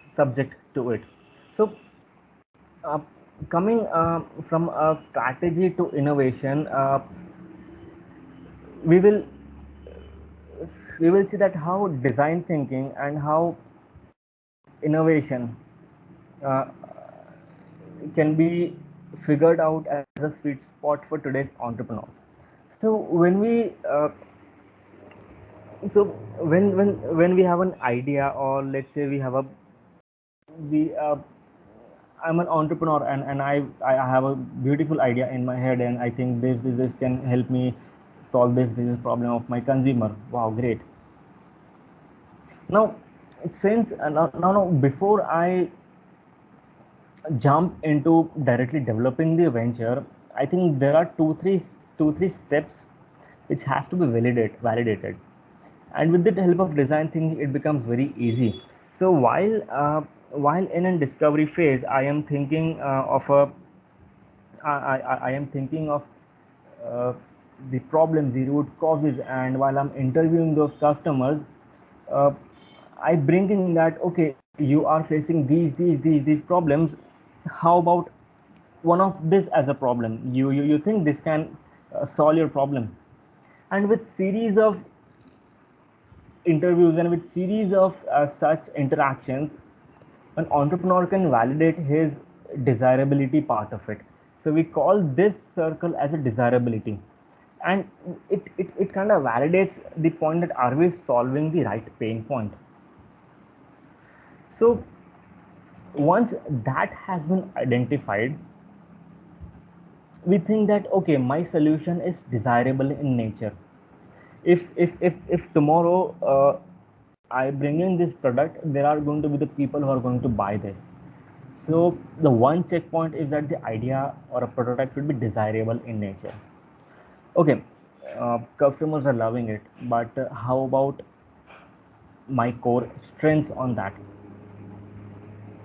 subject to it. So uh, coming from a strategy to innovation, we will we will see that how design thinking and how innovation uh, can be figured out as a sweet spot for today's entrepreneurs. So when we so when we have an idea, or let's say we have a we I'm an entrepreneur, and I have a beautiful idea in my head, and I think this can help me solve this problem of my consumer. Wow, great. Now, since now before I jump into directly developing the venture, I think there are two three steps which have to be validated, and with the help of design thinking, it becomes very easy. So while in a discovery phase, I am thinking of a I am thinking of uh, the problems, the root causes, and while I'm interviewing those customers, uh, I bring in that, okay, you are facing these problems. How about one of this as a problem? You think this can solve your problem? And with series of interviews and with series of such interactions, an entrepreneur can validate his desirability part of it. So we call this circle as a desirability, and it kind of validates the point that are we solving the right pain point. So once that has been identified, we think that, okay, my solution is desirable in nature. If tomorrow I bring in this product, there are going to be the people who are going to buy this. So the one checkpoint is that the idea or a prototype should be desirable in nature. Okay, customers are loving it, but how about my core strengths on that?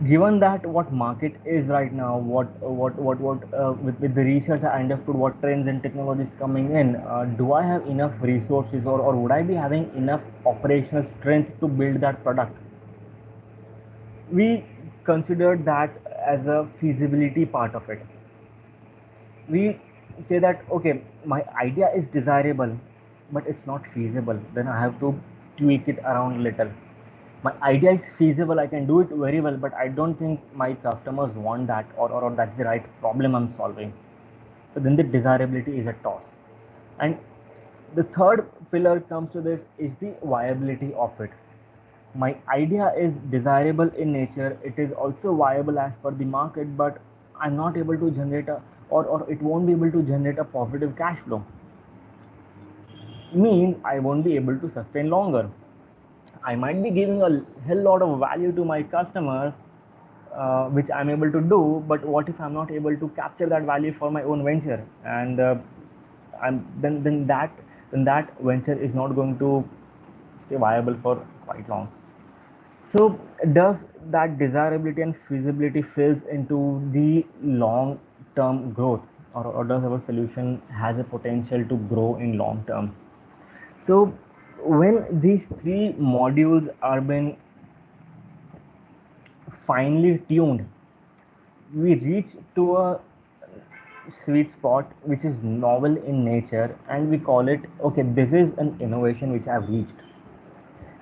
Given that what market is right now, with the research, I understood what trends and technologies coming in. Do I have enough resources, or would I be having enough operational strength to build that product? We considered that as a feasibility part of it. We say that, okay, my idea is desirable, but it's not feasible. Then I have to tweak it around a little. My idea is feasible, I can do it very well, but I don't think my customers want that, or that's the right problem I'm solving. So then the desirability is a toss. And the third pillar comes to this is the viability of it. My idea is desirable in nature, it is also viable as per the market, but I'm not able to generate a, or it won't be able to generate a positive cash flow. Means I won't be able to sustain longer. I might be giving a hell lot of value to my customer, which I'm able to do, but what if I'm not able to capture that value for my own venture? And then that venture is not going to stay viable for quite long. So does that desirability and feasibility fills into the long term growth, or does our solution has a potential to grow in long term? So when these three modules are being finely tuned, we reach to a sweet spot which is novel in nature, and we call it, okay, this is an innovation which I've reached.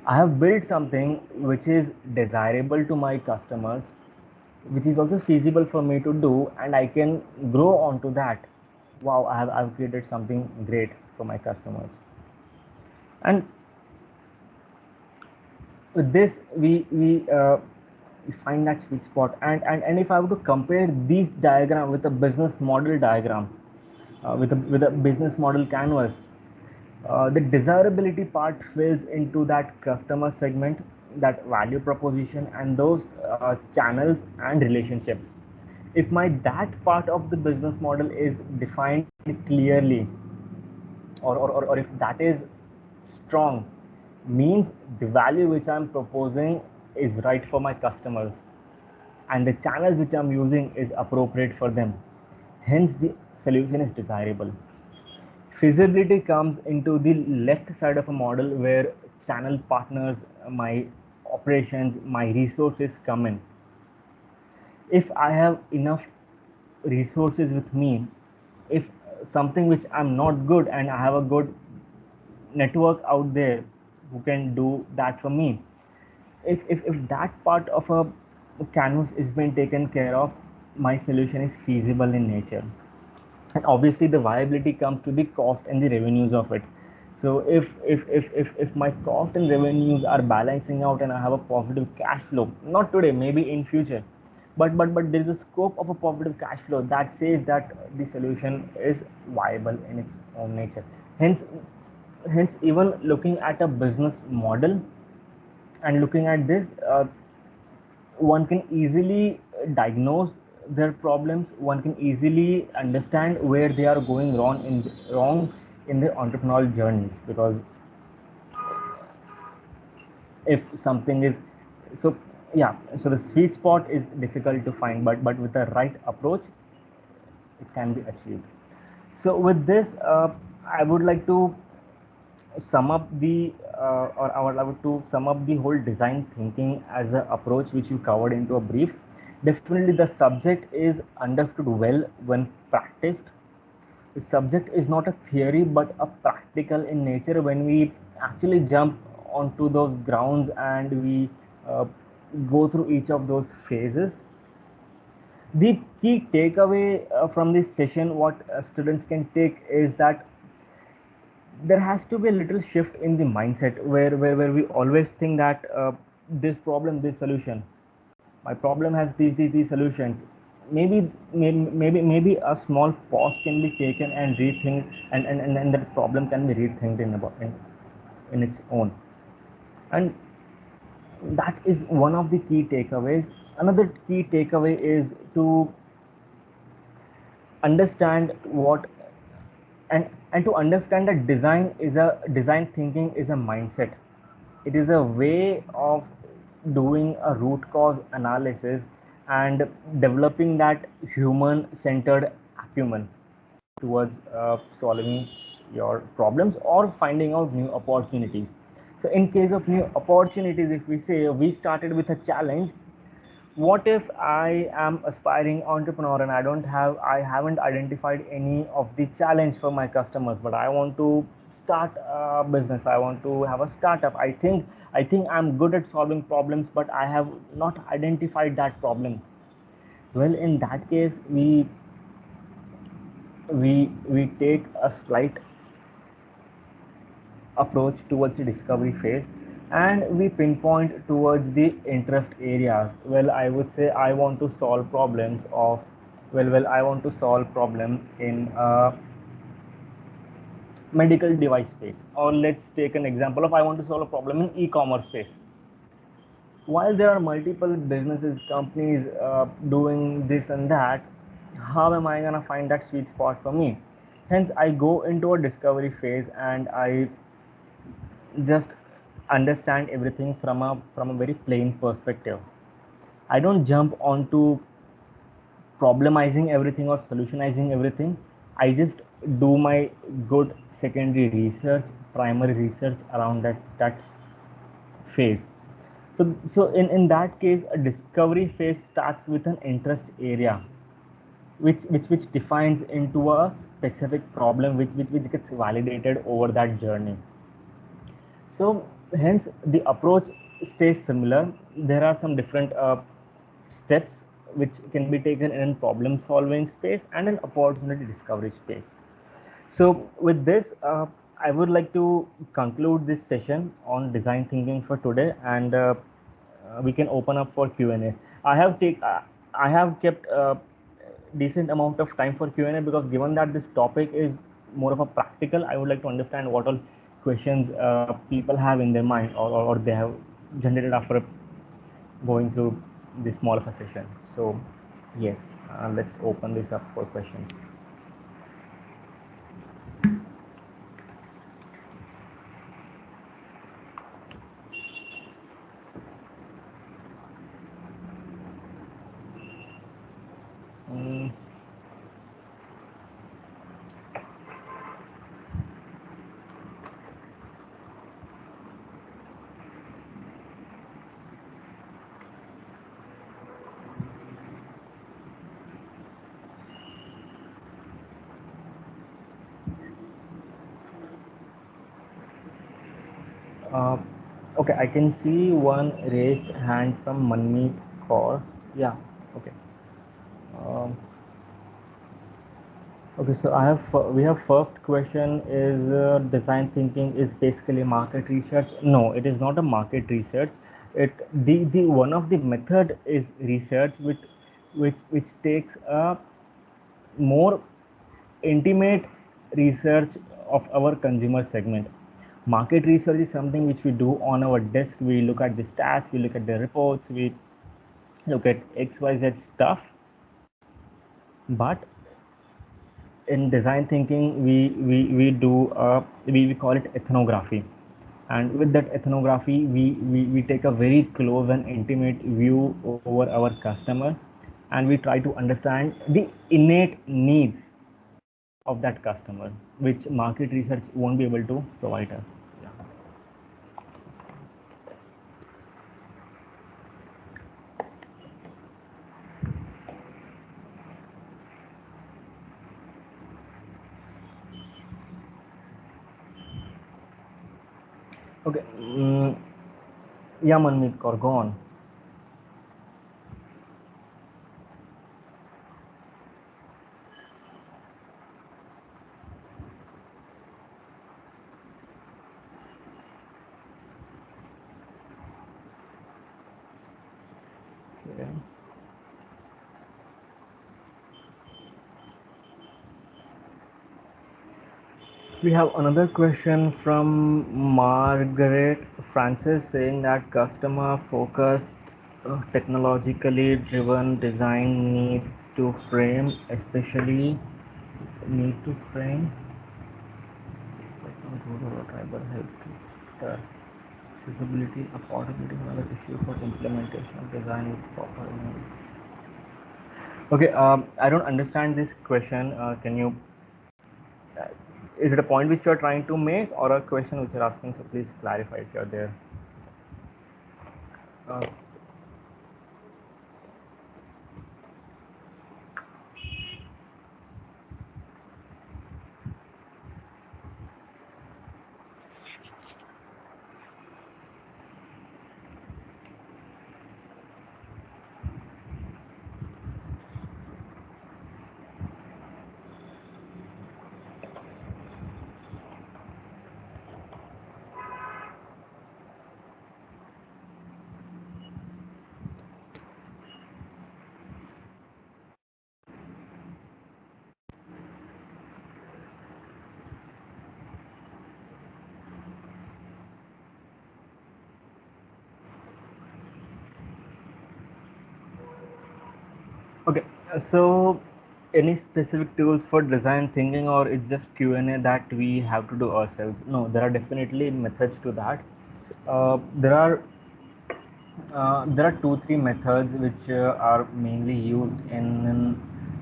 I have built something which is desirable to my customers, which is also feasible for me to do, and I can grow onto that. Wow, I've created something great for my customers. And with this, we find that sweet spot. And if I were to compare these diagram with a business model diagram, with a business model canvas, the desirability part fills into that customer segment, that value proposition, and those channels and relationships. if my that part of the business model is defined clearly, or if that is strong, means the value which I'm proposing is right for my customers and the channels which I'm using is appropriate for them. Hence, the solution is desirable. Feasibility comes into the left side of a model where channel partners, my operations, my resources come in. If I have enough resources with me, if something which I'm not good and I have a good network out there who can do that for me, if that part of a canvas is being taken care of, my solution is feasible in nature. And obviously the viability comes to the cost and the revenues of it. So if my cost and revenues are balancing out and I have a positive cash flow, not today, maybe in future, but there is a scope of a positive cash flow that says that the solution is viable in its own nature. Hence even looking at a business model and looking at this, one can easily diagnose their problems. One can easily understand where they are going wrong in their entrepreneurial journeys, because if something is so, yeah, so the sweet spot is difficult to find, but with the right approach it can be achieved. So with this, I would like to sum up the or I would like to sum up the whole design thinking as an approach which you covered into a brief. Definitely the subject is understood well when practiced. The subject is not a theory but a practical in nature. When we actually jump onto those grounds and we uh, go through each of those phases, the key takeaway from this session, what students can take, is that there has to be a little shift in the mindset where we always think that this problem, this solution, my problem has these solutions. Maybe a small pause can be taken and rethink, and that problem can be rethinked in its own. And that is one of the key takeaways. Another key takeaway is to understand what and to understand that design thinking is a mindset. It is a way of doing a root cause analysis and developing that human centered acumen towards solving your problems or finding out new opportunities. So in case of new opportunities, if we say we started with a challenge, what if I am aspiring entrepreneur and I haven't identified any of the challenge for my customers, but I want to start a business, I want to have a startup. I think I'm good at solving problems, but I have not identified that problem. Well, in that case, we take a slight approach towards the discovery phase and we pinpoint towards the interest areas. Well, I would say I want to solve problems of, I want to solve problem in a medical device space, or let's take an example of I want to solve a problem in e-commerce space. While there are multiple businesses, companies doing this and that, how am I going to find that sweet spot for me? Hence I go into a discovery phase and I just understand everything from a very plain perspective. I don't jump onto problemizing everything or solutionizing everything. I just do my good secondary research, primary research around that phase. So in that case, a discovery phase starts with an interest area which defines into a specific problem which gets validated over that journey. So hence the approach stays similar. There are some different steps which can be taken in problem solving space and an opportunity discovery space. So with this, I would like to conclude this session on design thinking for today, and we can open up for Q&A. I have kept a decent amount of time for Q&A because given that this topic is more of a practical, I would like to understand what all questions people have in their mind, or they have generated after going through this small of a session. So yes. Let's open this up for questions. Mm. Uh, okay, I can see one raised hand from Manmeet Kaur. Yeah, okay. Um, okay, so we have first question is design thinking is basically market research. No, it is not a market research. The one of the method is research which takes a more intimate research of our consumer segment. Market research is something which we do on our desk. We look at the stats, we look at the reports, we look at XYZ stuff. But in design thinking, we call it ethnography. And with that ethnography, we take a very close and intimate view over our customer, and we try to understand the innate needs of that customer, which market research won't be able to provide us. Yeah. Okay. Yeah, Manmeet Kaur, go on. Okay. We have another question from Margaret Francis saying that customer focused, technologically driven design to frame, especially need to frame rural or tribal health accessibility, affordability is another issue for implementation of design with proper. Okay, I don't understand this question. Can you? Is it a point which you are trying to make, or a question which you're asking? So please clarify if you're there. Uh, Okay, so any specific tools for design thinking, or it's just Q&A that we have to do ourselves? No, there are definitely methods to that. Uh, there are there are 2-3 methods which are mainly used in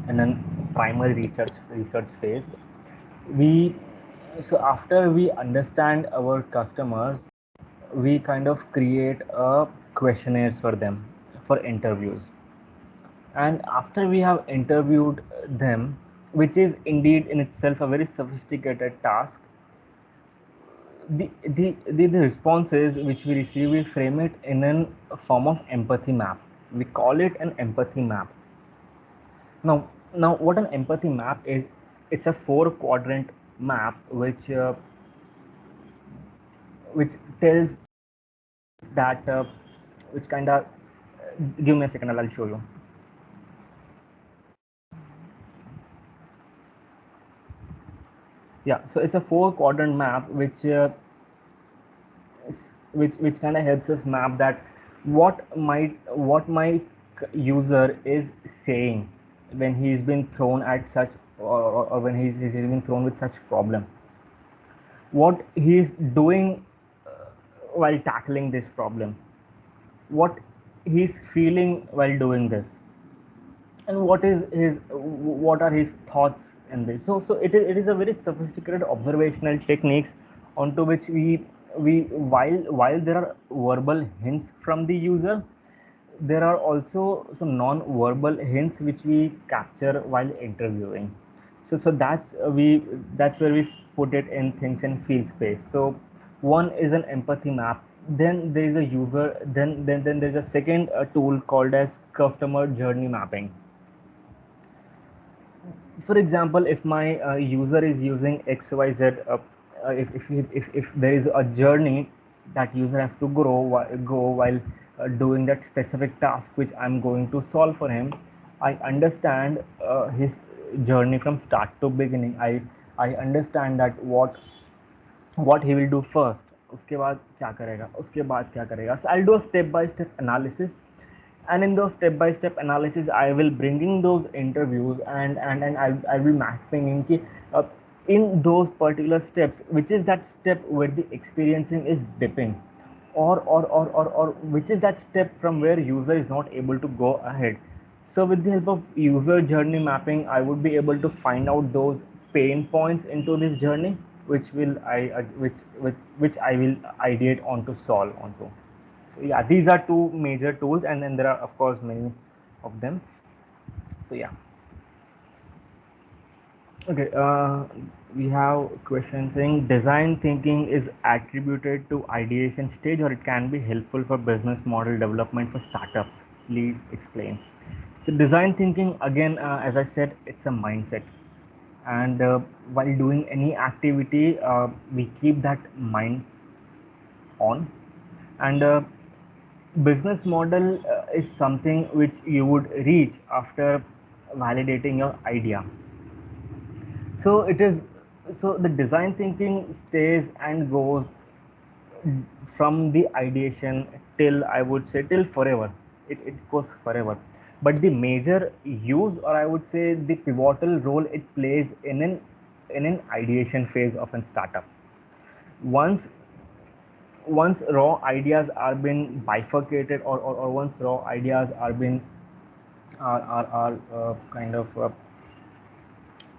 an primary research phase. We so after we understand our customers, we kind of create a questionnaires for them for interviews, and after we have interviewed them, which is indeed in itself a very sophisticated task, the responses which we receive, we frame it in a form of empathy map. We call it an empathy map. Now what an empathy map is, it's a 4-quadrant map which tells that which kind of give me a second, I'll show you. Yeah, so it's a 4-quadrant map which kind of helps us map that what my user is saying when he's been thrown at such, or when he's been thrown with such problem, what he's doing while tackling this problem, what he's feeling while doing this, and what are his thoughts in this. So it is a very sophisticated observational techniques onto which we while there are verbal hints from the user, there are also some non-verbal hints which we capture while interviewing. So that's where we put it in thinks and feel space. So one is an empathy map, then there is a user, then there's a second tool called as customer journey mapping. For example, if my user is using xyz, if there is a journey that user has to go while doing that specific task which I'm going to solve for him, I understand his journey from start to beginning. I understand that what he will do first, उसके बाद क्या करेगा, उसके बाद क्या करेगा. So I'll do a step by step analysis, and in those step by step analysis I will bringing those interviews, and I will mapping in ki, in those particular steps which is that step where the experiencing is dipping, or which is that step from where user is not able to go ahead. So with the help of user journey mapping, I would be able to find out those pain points into this journey, which will I which I will ideate on to solve onto. So yeah, these are two major tools, and then there are of course many of them. So yeah. Okay, we have a question saying design thinking is attributed to ideation stage, or it can be helpful for business model development for startups. Please explain. So design thinking again, as I said, it's a mindset, and while doing any activity, we keep that mind on, and business model is something which you would reach after validating your idea. So it is, so the design thinking stays and goes from the ideation till, I would say, till forever. It goes forever, but the major use, or I would say the pivotal role it plays in an ideation phase of a startup. Once once raw ideas are been bifurcated, or once raw ideas are been are kind of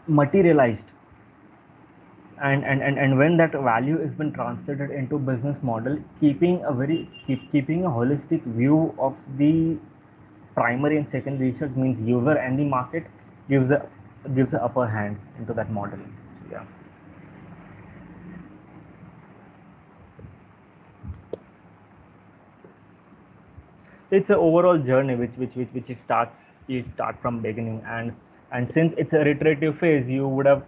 materialized, and when that value has been translated into business model, keeping a holistic view of the primary and secondary research, means user and the market, gives a gives a upper hand into that model. So, yeah. It's an overall journey which it starts, you start from beginning, and since it's a iterative phase, you would have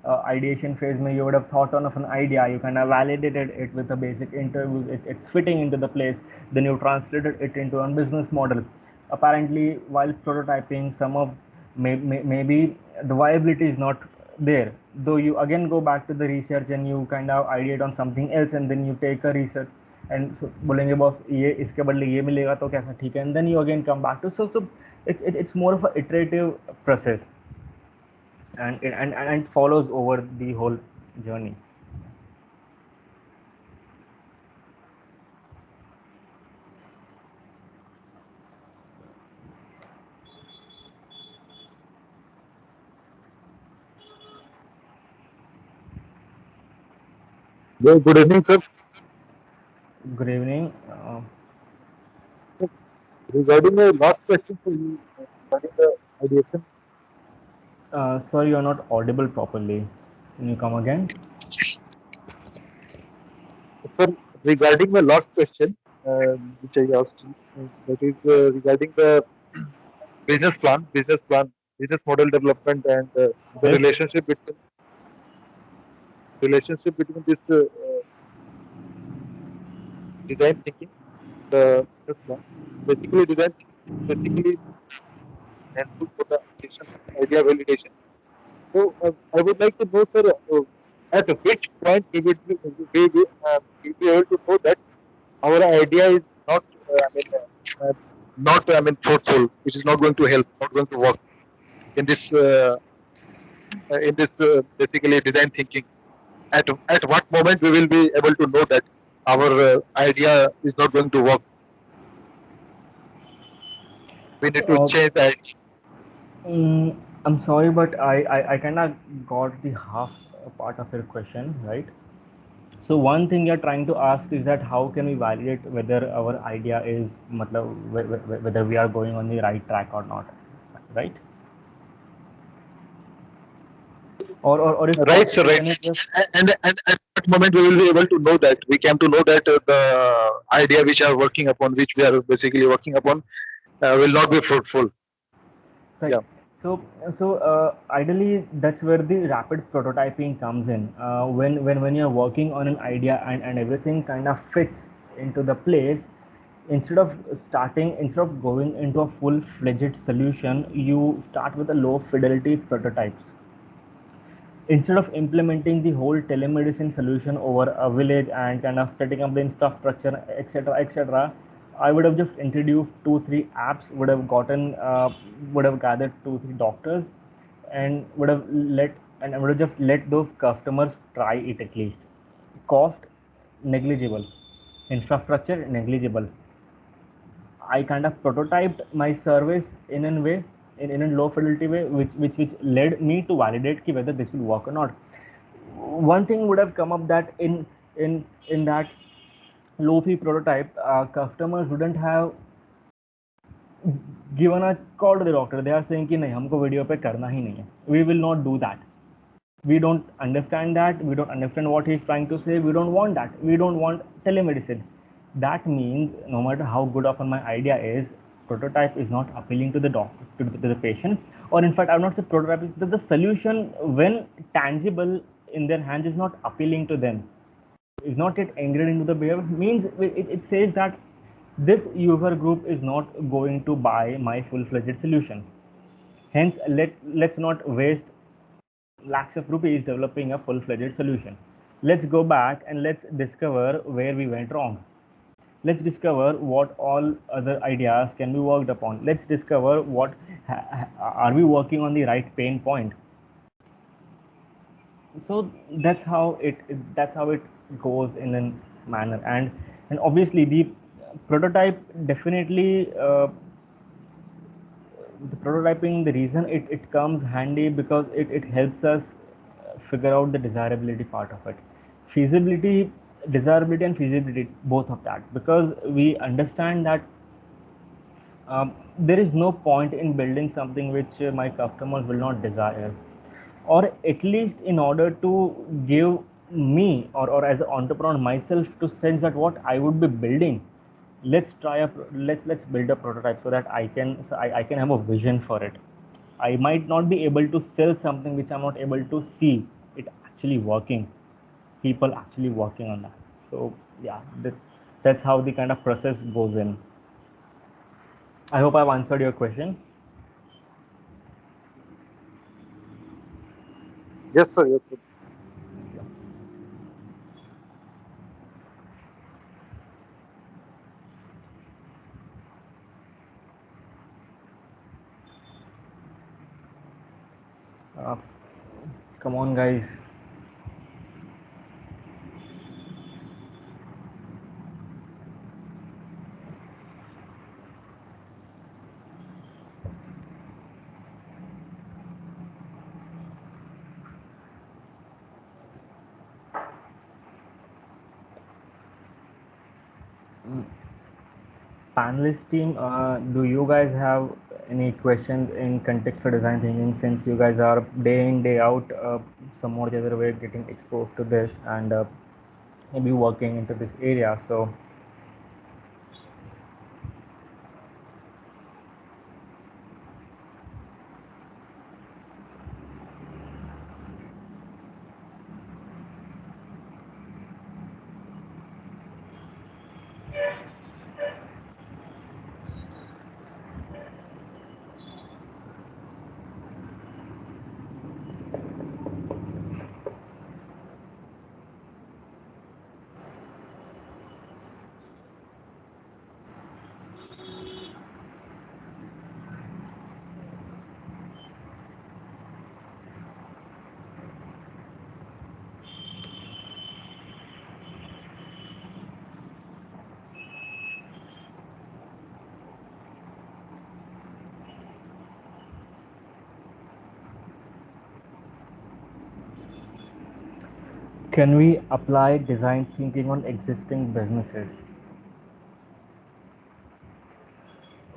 ideation phase may you would have thought on of an idea, you kind of validated it with a basic interview, it's fitting into the place, then you translated it into a business model. Apparently while prototyping, some of maybe the viability is not there, though you again go back to the research and you kind of ideate on something else, and then you take a research and बोलेंगे boss ये इसके बदले ये मिलेगा तो कैसा ठीक है, and then you again come back to, so it's more of a iterative process, and it follows over the whole journey. Good evening, sir. Good evening. Regarding the last question for you, regarding the ideation, Sir, you are not audible properly. Can you come again? sir, regarding the last question, which I asked you, that is regarding the business plan, business model development, and the Yes. relationship between this design thinking, the business plan. Basically, design thinking is basically helpful for the idea validation. So I would like to know, sir, at which point we will be able to know that our idea is not, uh, I mean, uh, not, I mean, fruitful. It is not going to help, not going to work. in this basically design thinking. At what moment we will be able to know that our idea is not going to work? We need to Uh, change the idea. I'm sorry, but I kind of got the half part of your question, right? So one thing you're trying to ask is that how can we validate whether our idea is, matlab, whether we are going on the right track or not, right? Or if Right, sir, possible, right. can you just And at that moment we will be able to know that we came to know that the idea which are working upon, which we are basically working upon, will not be fruitful. right? Yeah. So ideally, that's where the rapid prototyping comes in. When you're working on an idea and everything kind of fits into the place, instead of going into a full-fledged solution, you start with a low fidelity prototypes. Instead of implementing the whole telemedicine solution over a village and kind of setting up the infrastructure, etc., I would have just introduced 2 3 apps, would have gathered 2 3 doctors, and would have just let those customers try it at least. Cost negligible, infrastructure negligible. I kind of prototyped my service in a way, in a low fidelity way, which led me to validate ki whether this will work or not. One thing would have come up that in that low fee prototype, customers wouldn't have given a call to the doctor. They are saying कि नहीं हमको video पे करना ही नहीं है. We will not do that. We don't understand that. We don't understand what he's trying to say. We don't want that. We don't want telemedicine. That means no matter how good of my idea is, prototype is not appealing to the doctor, to the patient, or in fact I would not say prototype is the solution when tangible in their hands is not appealing to them, is not yet ingrained into the behavior, means it says that this user group is not going to buy my full-fledged solution. Hence let's not waste lakhs of rupees developing a full-fledged solution. Let's go back and let's discover where we went wrong. Let's discover what all other ideas can be worked upon. Let's discover what are we working on the right pain point. So that's how it goes in a manner. And obviously the prototype definitely the prototyping, the reason it comes handy because it helps us figure out the desirability part of it. Feasibility, desirability and feasibility, both of that, because we understand that there is no point in building something which my customers will not desire, or at least in order to give me or as an entrepreneur myself to sense that what I would be building, let's build a prototype so that I can have a vision for it. I might not be able to sell something which I'm not able to see it actually working, people actually working on that. So yeah, that's how the kind of process goes in. I hope I've answered your question. Yes, sir. Yes, sir. uh, Come on guys. Panelist team, do you guys have any questions in contextual design thinking, since you guys are day in day out some or the other way getting exposed to this and maybe working into this area? So Can we apply design thinking on existing businesses?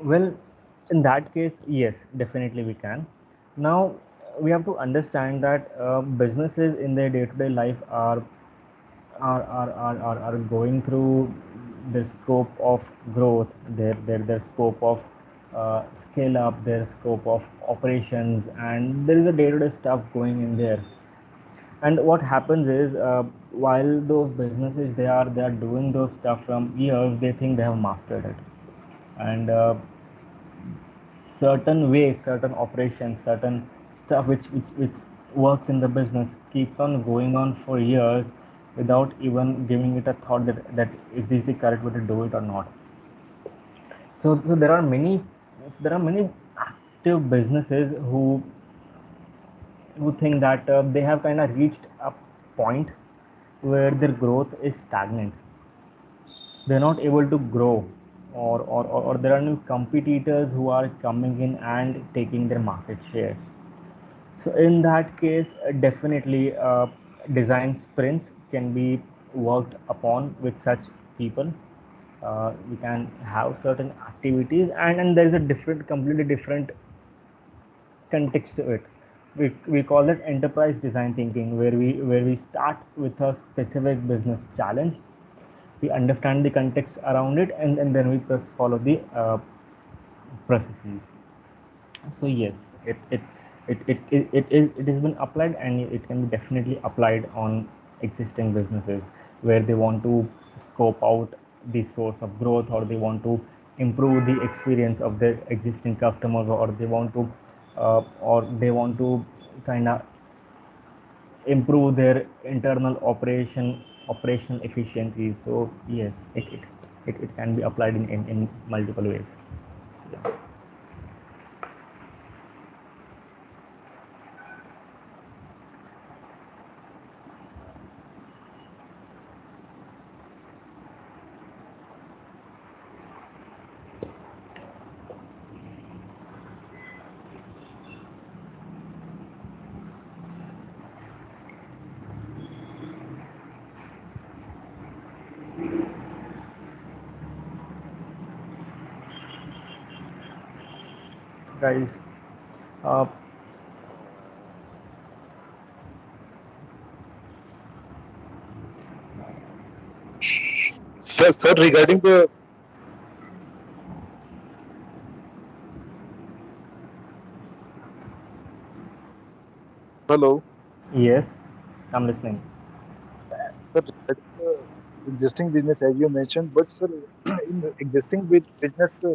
Well, in that case, yes, definitely we can. Now, we have to understand that businesses in their day-to-day life are going through the scope of growth, their scope of scale up, their scope of operations, and there is a day-to-day stuff going in there. And what happens is, while those businesses they are doing those stuff from years, they think they have mastered it, and certain ways, certain operations, certain stuff which works in the business keeps on going on for years without even giving it a thought that is this the correct way to do it or not. So there are many active businesses who think that they have kind of reached a point where their growth is stagnant. They're not able to grow, or there are new competitors who are coming in and taking their market shares. So in that case, definitely design sprints can be worked upon with such people. We can have certain activities, and there's a completely different context to it. We call it enterprise design thinking, where we start with a specific business challenge, we understand the context around it, and then we just follow the processes. So yes, it has been applied, and it can be definitely applied on existing businesses where they want to scope out the source of growth, or they want to improve the experience of their existing customers, or they want to kind of improve their internal operational efficiency. So yes, it can be applied in multiple ways. Yeah. Guys, uh, Sir, regarding the hello, yes, I'm listening. sir, regarding the existing business as you mentioned, but sir, in the existing business,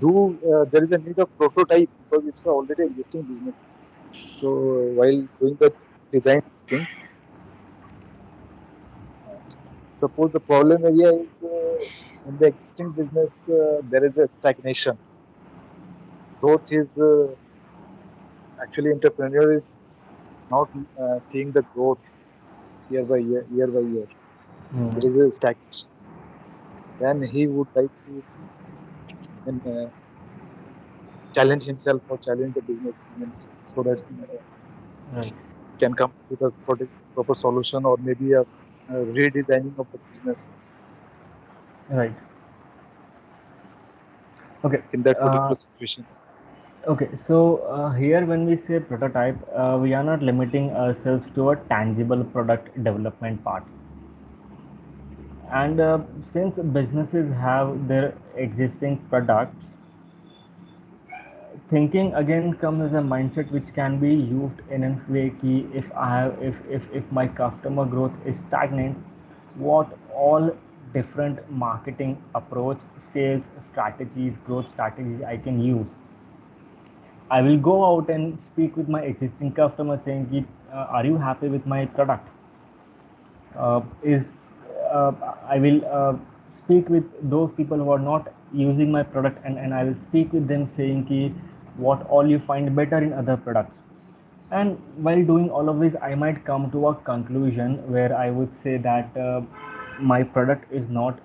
do there is a need of prototype because it's a already existing business. So while doing the design thing, suppose the problem area is in the existing business, there is a stagnation. Growth is actually entrepreneur is not seeing the growth year by year, year by year. Hmm. There is a stagnation. Then he would like to and, challenge himself or challenge the business, so that Right, can come with a proper solution or maybe a redesigning of the business right. Okay. in that Uh, particular situation. okay. So here, when we say prototype, we are not limiting ourselves to a tangible product development part. And since businesses have their existing products, thinking again comes as a mindset which can be used in a way ki if my customer growth is stagnant, what all different marketing approach, sales strategies, growth strategies I can use. I will go out and speak with my existing customers saying ki, are you happy with my product? Is I will speak with those people who are not using my product, and I will speak with them saying ki, what all you find better in other products. And while doing all of this, I might come to a conclusion where I would say that my product is not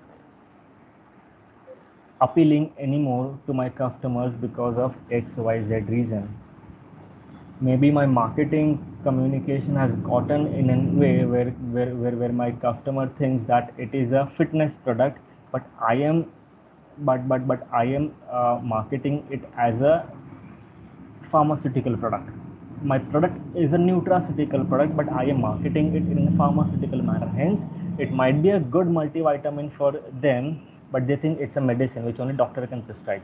appealing anymore to my customers because of XYZ reason. Maybe my marketing communication has gotten in a way where my customer thinks that it is a fitness product, but I am marketing it as a pharmaceutical product. My product is a nutraceutical product, but I am marketing it in a pharmaceutical manner. Hence, it might be a good multivitamin for them, but they think it's a medicine which only doctor can prescribe.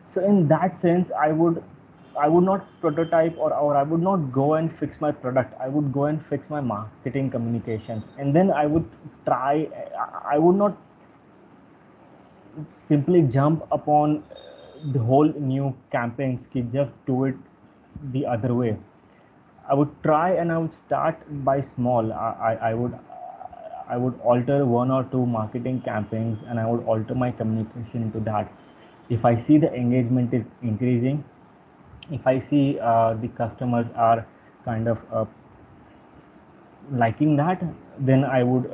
So in that sense, I would not prototype, or I would not go and fix my product. I would go and fix my marketing communications, and then I would try. I would not simply jump upon the whole new campaigns, just do it the other way. I would try and I would start by small. I would alter one or two marketing campaigns, and I would alter my communication into that. If I see the engagement is increasing, if I see the customers are kind of liking that, then I would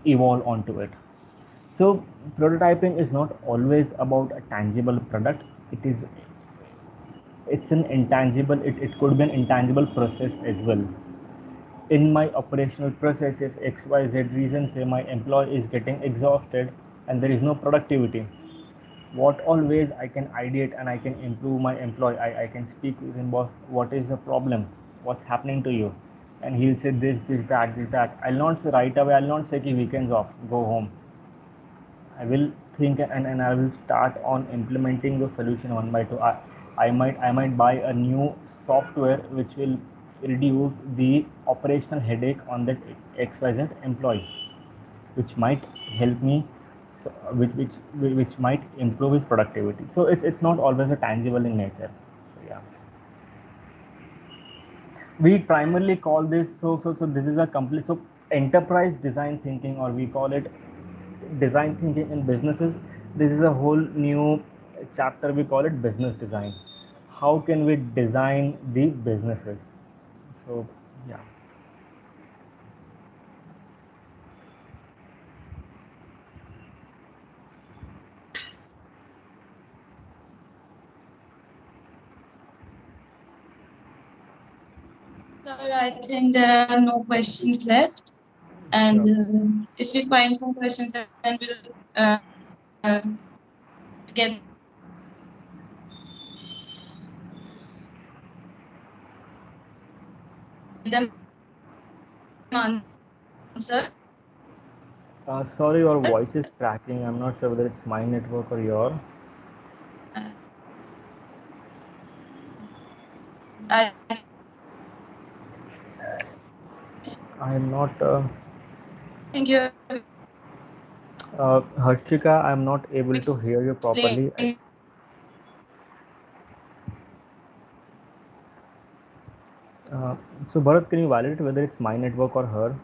evolve onto it. So prototyping is not always about a tangible product. It's an intangible. It could be an intangible process as well. In my operational process, if XYZ reason, say my employee is getting exhausted and there is no productivity, what always I can ideate and I can improve my employee. I can speak with him, boss, what is the problem, what's happening to you, and he'll say this that. I'll not say right away, I'll not say weekends off, go home. I will think, and I will start on implementing the solution one by two. I might buy a new software which will reduce the operational headache on that XYZ employee, which might help me, so, which might improve his productivity. So it's not always a tangible in nature. So yeah, we primarily call this, so this is a complete, so enterprise design thinking, or we call it design thinking in businesses. This is a whole new chapter. We call it business design. How can we design the businesses? So yeah. Sir, I think there are no questions left. And if we find some questions, then we'll get them answered. Sorry, your voice is cracking. I'm not sure whether it's my network or your. I'm not. Thank you. Harshika, I'm not able to hear you properly. So Bharat, can you validate whether it's my network or her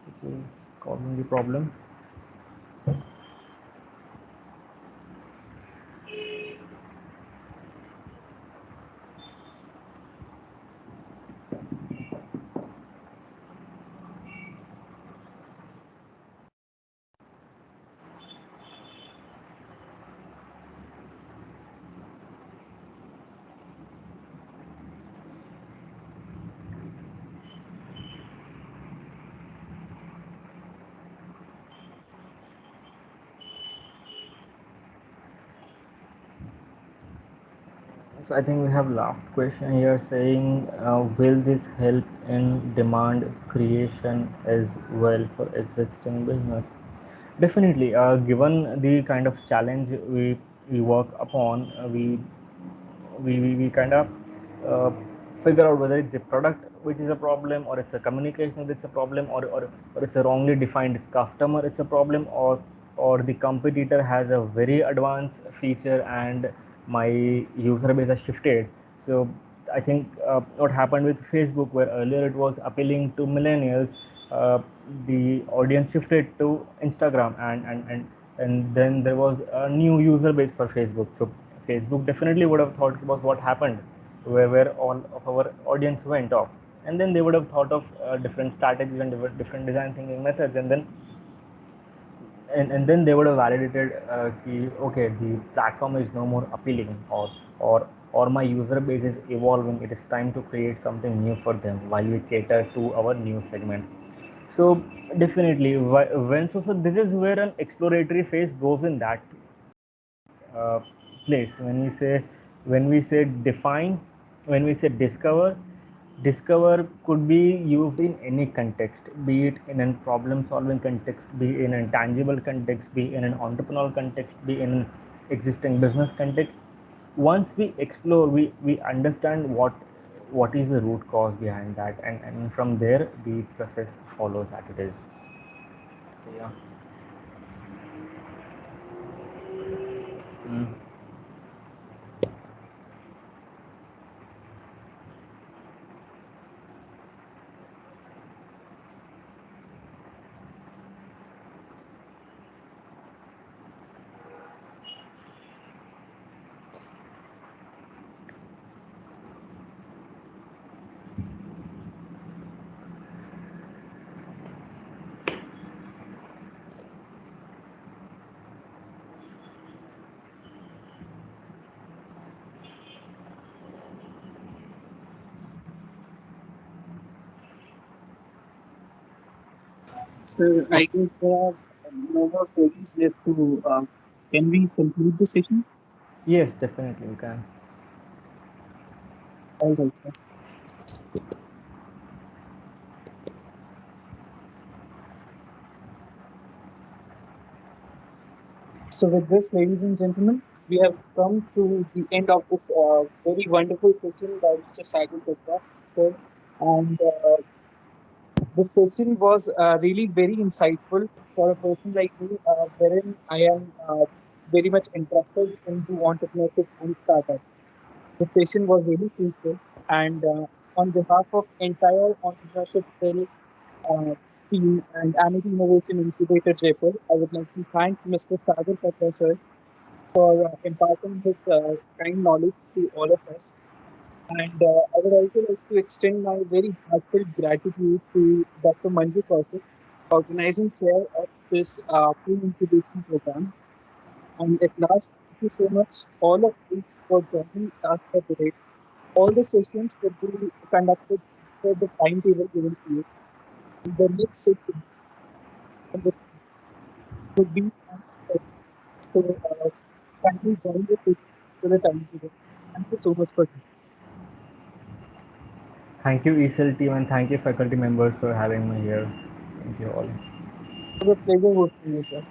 which is causing the problem? So I think we have last question here saying, will this help in demand creation as well for existing business? Definitely. Given the kind of challenge we work upon, we kind of figure out whether it's the product which is a problem, or it's a communication that's a problem, or it's a wrongly defined customer it's a problem, or the competitor has a very advanced feature and my user base has shifted. So I think what happened with Facebook, where earlier it was appealing to millennials, the audience shifted to Instagram, and then there was a new user base for Facebook. So Facebook definitely would have thought about what happened, where all of our audience went off, and then they would have thought of different strategies and different design thinking methods, and then they would have validated okay, the platform is no more appealing, or or my user base is evolving, it is time to create something new for them while we cater to our new segment. So definitely, so this is where an exploratory phase goes in that uh, place. When we say define, when we say discover could be used in any context, be it in a problem solving context, be in a tangible context, be in an entrepreneurial context, be in an existing business context. Once we explore, we understand what is the root cause behind that, and from there the process follows as it is. So yeah. Mm. So I guess there are no more queries left to. Can we conclude the session? Yes, definitely we can. All right, sir. So with this, ladies and gentlemen, we have come to the end of this very wonderful session by Mr. Sagar Gupta, sir. And this session was really very insightful for a person like me, wherein I am very much interested into entrepreneurship and startup. The session was really fruitful, and on behalf of entire entrepreneurship cell team and Amity Innovation Incubator Jaipur, I would like to thank Mr. Sagar Katra sir for imparting his kind knowledge to all of us. And I would also like to extend my very heartfelt gratitude to Dr. Manju Kaushik, organizing chair of this pre-incubation program. And at last, thank you so much, all of you, for joining us for today. All the sessions will be conducted for the timetable given to you. And the next session on this would be on so kindly join the session for the timetable. Thank you so much for this. Thank you, ESL team, and thank you, faculty members, for having me here. Thank you all. It was a pleasure hosting you, sir.